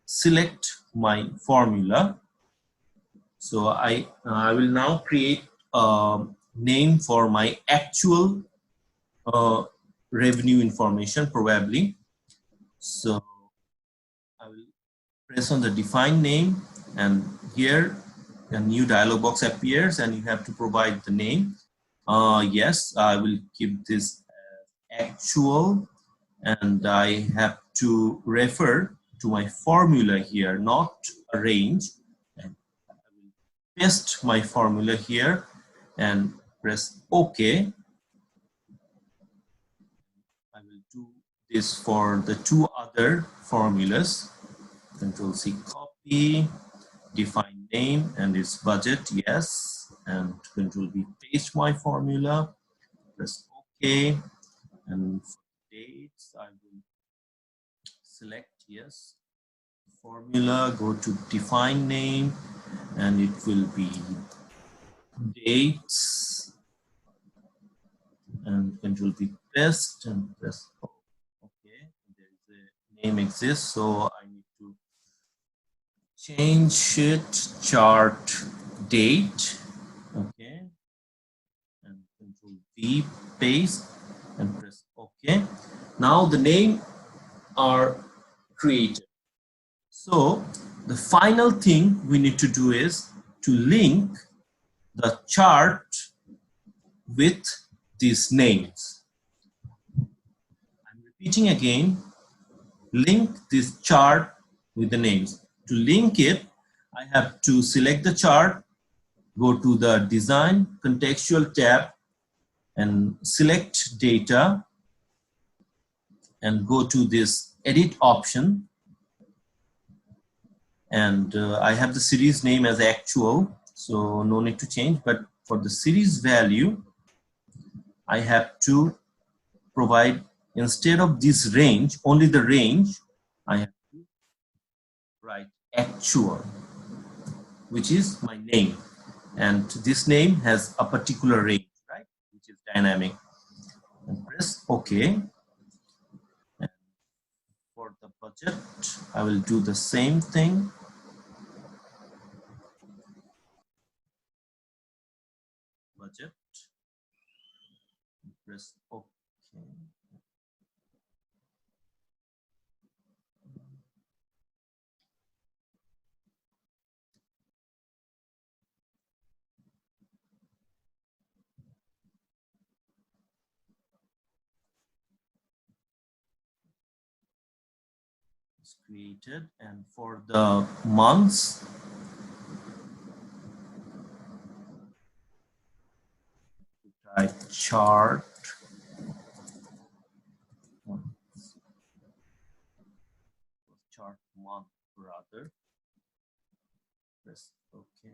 select my formula. So I will now create a name for my actual revenue information probably. So I will press on the define name, and here a new dialog box appears, and you have to provide the name. Yes, I will keep this actual, and I have to refer to my formula here, not a range. And I will paste my formula here and press OK. I will do this for the two other formulas. Control C, copy, define name, and its budget, yes. And Control V, paste my formula, press OK, and for dates I will select yes, formula, go to define name, and it will be dates, and Control V, paste, and press OK. There is a name exists, so I need to change it, chart date. Okay, and Control V, paste, and press OK. Now the name are created. So the final thing we need to do is to link the chart with these names. I'm repeating again, link this chart with the names. To link it, I have to select the chart, go to the design contextual tab and select data, and go to this edit option, and I have the series name as actual, So no need to change, but for the series value, I have to provide, instead of this range, only the range, I have to write actual, which is my name. And this name has a particular range, right, which is dynamic. And press OK. And for the budget, I will do the same thing. Budget. Press OK. It's created, and for the months, type chart. Chart month rather. Press OK.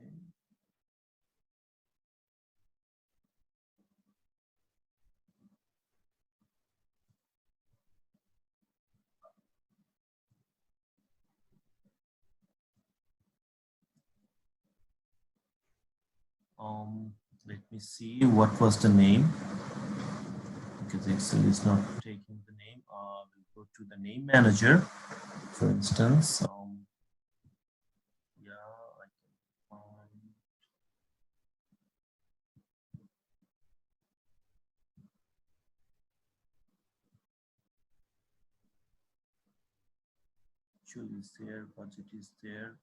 Let me see what was the name, because Excel is not taking the name. We'll go to the name manager, for instance. Yeah, I can find. Actually is there, budget is there.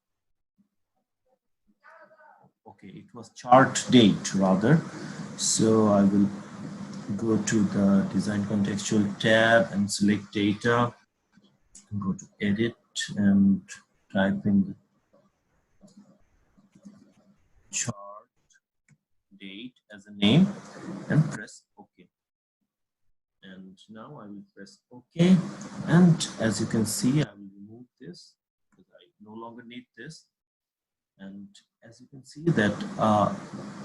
Okay, it was chart date rather. So I will go to the design contextual tab and select data, and go to edit and type in the chart date as a name and press OK. And now I will press OK. And as you can see, I will remove this because I no longer need this. And as you can see that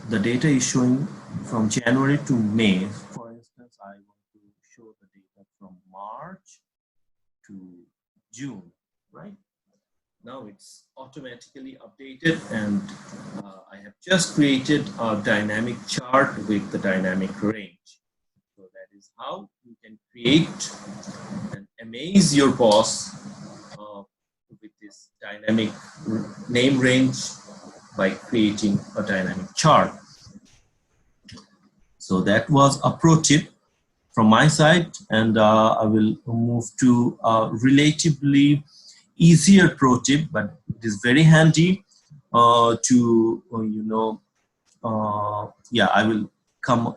the data is showing from January to May. For instance, I want to show the data from March to June, right? Now it's automatically updated, and I have just created a dynamic chart with the dynamic range. So that is how you can create and amaze your boss with this dynamic name range by creating a dynamic chart. So that was a pro tip from my side, and I will move to a relatively easier pro tip, but it is very handy to yeah, I will come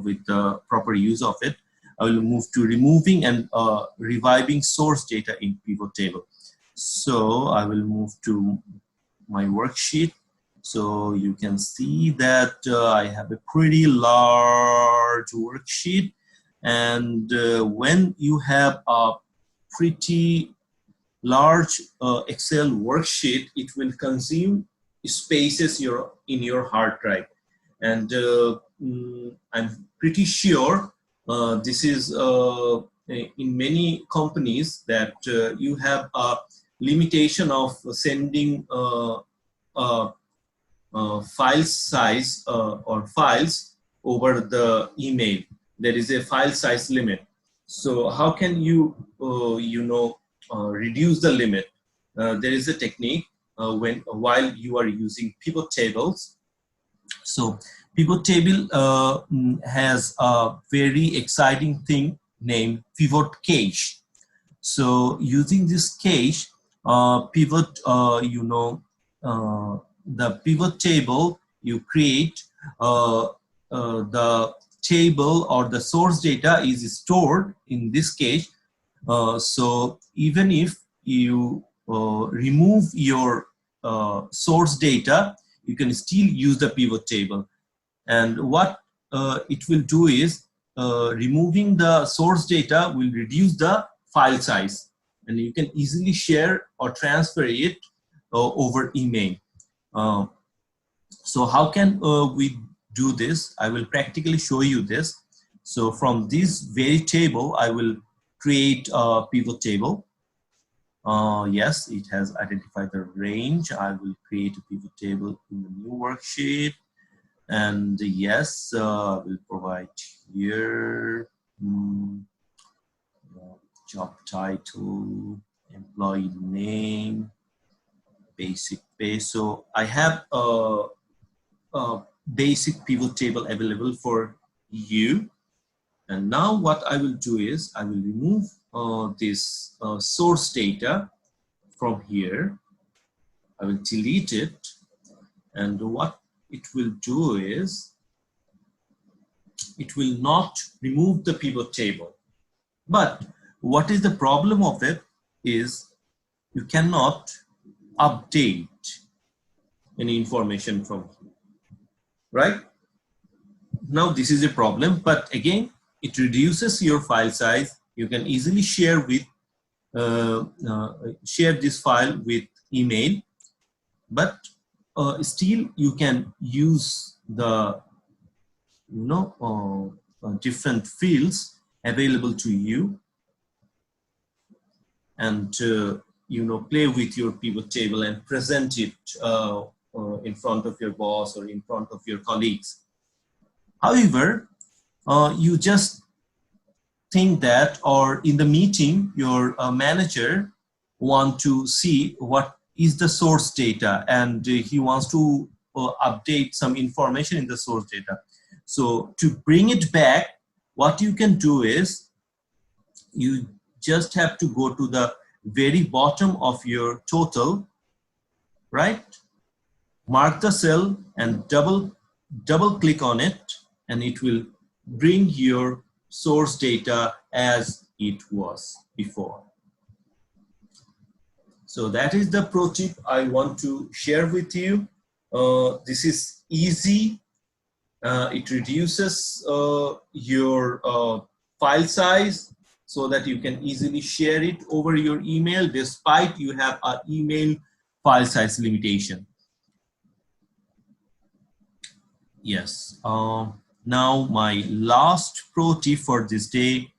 with the proper use of it. I will move to removing and reviving source data in pivot table. So I will move to my worksheet. So you can see that I have a pretty large worksheet, and when you have a pretty large Excel worksheet, it will consume spaces in your hard drive. And I'm pretty sure this is in many companies that you have a limitation of sending file size or files over the email. There is a file size limit. So how can you reduce the limit? There is a technique while you are using pivot tables. So pivot table has a very exciting thing named pivot cache. So using this cache, pivot, the pivot table you create, the table or the source data is stored in this cache. So even if you remove your source data, you can still use the pivot table. And what it will do is removing the source data will reduce the file size, and you can easily share or transfer it over email. So how can we do this? I will practically show you this. So from this very table, I will create a pivot table. Yes, it has identified the range. I will create a pivot table in the new worksheet. And yes, I will provide here job title, employee name, basic pay. So I have a basic pivot table available for you. And now what I will do is I will remove this source data from here. I will delete it. And what it will do is it will not remove the pivot table. But what is the problem of it is you cannot update any information from here, right? Now this is a problem, but again, it reduces your file size. You can easily share with share this file with email, but still you can use the different fields available to you, and play with your pivot table and present it in front of your boss or in front of your colleagues. However, you just think that, or in the meeting, your manager want to see what is the source data, and he wants to update some information in the source data. So to bring it back, what you can do is you just have to go to the very bottom of your total, right? Mark the cell and double click on it, and it will bring your source data as it was before. So that is the pro tip I want to share with you. This is easy. It reduces your file size so that you can easily share it over your email, despite you have an email file size limitation. Yes. Now my last pro tip for this day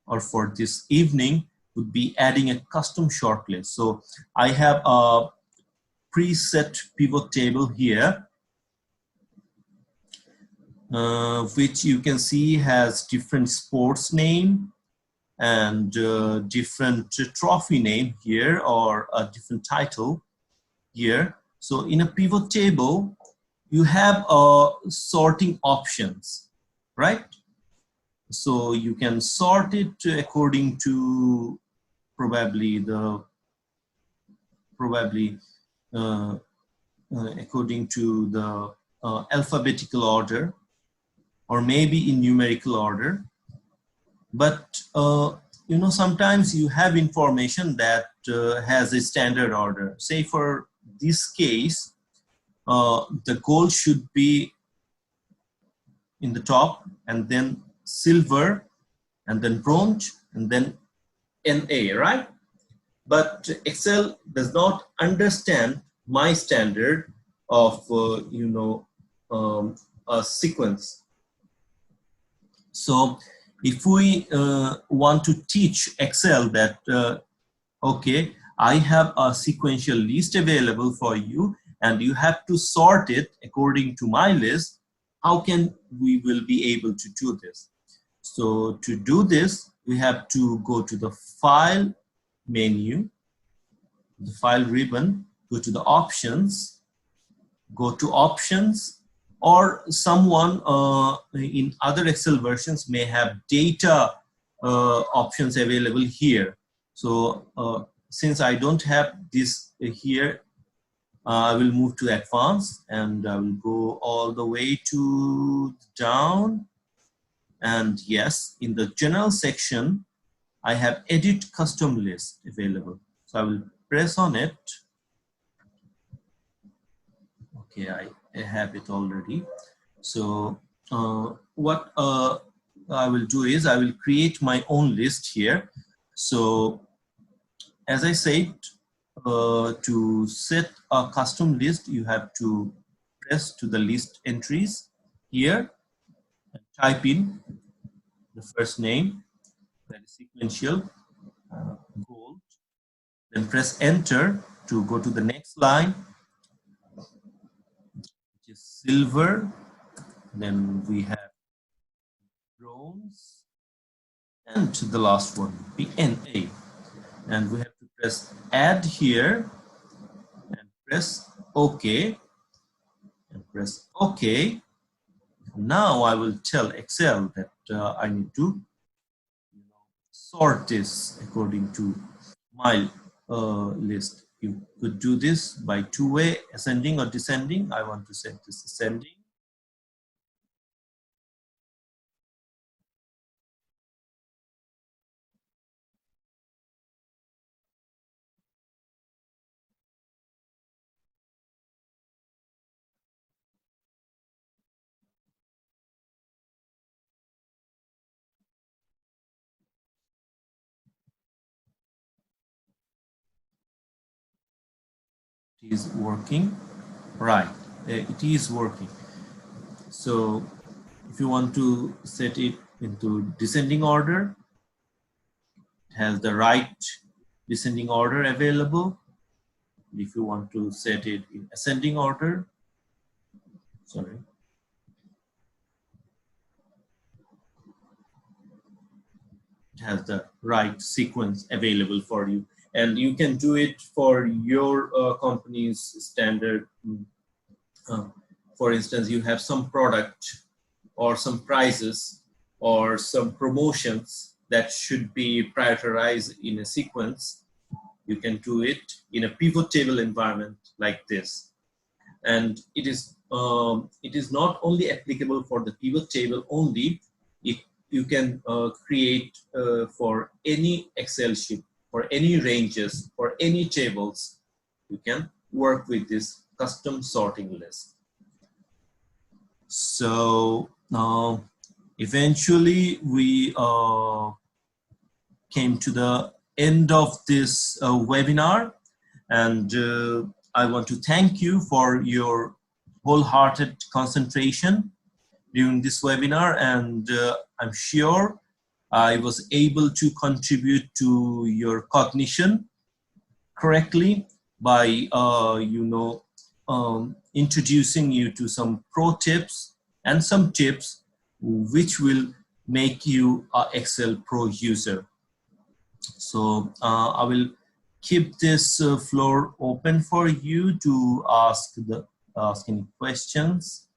or for this evening would be adding a custom shortlist. So I have a preset pivot table here, which you can see has different sports name and different trophy name here, or a different title here. So in a pivot table, you have sorting options, right? So you can sort it according to probably according to the alphabetical order, or maybe in numerical order. But sometimes you have information that has a standard order. Say for this case, the gold should be in the top, and then silver, and then bronze, and then NA, right? But Excel does not understand my standard of a sequence. So if we want to teach Excel that okay, I have a sequential list available for you and you have to sort it according to my list, how can we will be able to do this? So to do this, we have to go to the file menu, the file ribbon, go to the options, go to options, or someone in other Excel versions may have data options available here. So since I don't have this here, I will move to advanced, and I will go all the way to down. And yes, in the general section, I have edit custom list available. So I will press on it. Okay, I have it already. So what I will do is I will create my own list here. So as I said, to set a custom list, you have to press to the list entries here and type in the first name, that is sequential, gold. Then press enter to go to the next line, which is silver. Then we have bronze, and the last one, BNA. And we have to press add here and press OK and press OK. Now I will tell Excel that I need to sort this according to my list. You could do this by two-way, ascending or descending. I want to set this ascending. It is working, right? It is working. So if you want to set it into descending order, it has the right descending order available. If you want to set it in ascending order, sorry, it has the right sequence available for you. And you can do it for your company's standard. For instance, you have some product or some prices or some promotions that should be prioritized in a sequence. You can do it in a pivot table environment like this. And it is not only applicable for the pivot table only. You can create for any Excel sheet, for any ranges, for any tables. You can work with this custom sorting list. So eventually we came to the end of this webinar, and I want to thank you for your wholehearted concentration during this webinar, and I'm sure I was able to contribute to your cognition correctly by introducing you to some pro tips and some tips which will make you an Excel Pro user. So I will keep this floor open for you to ask any questions.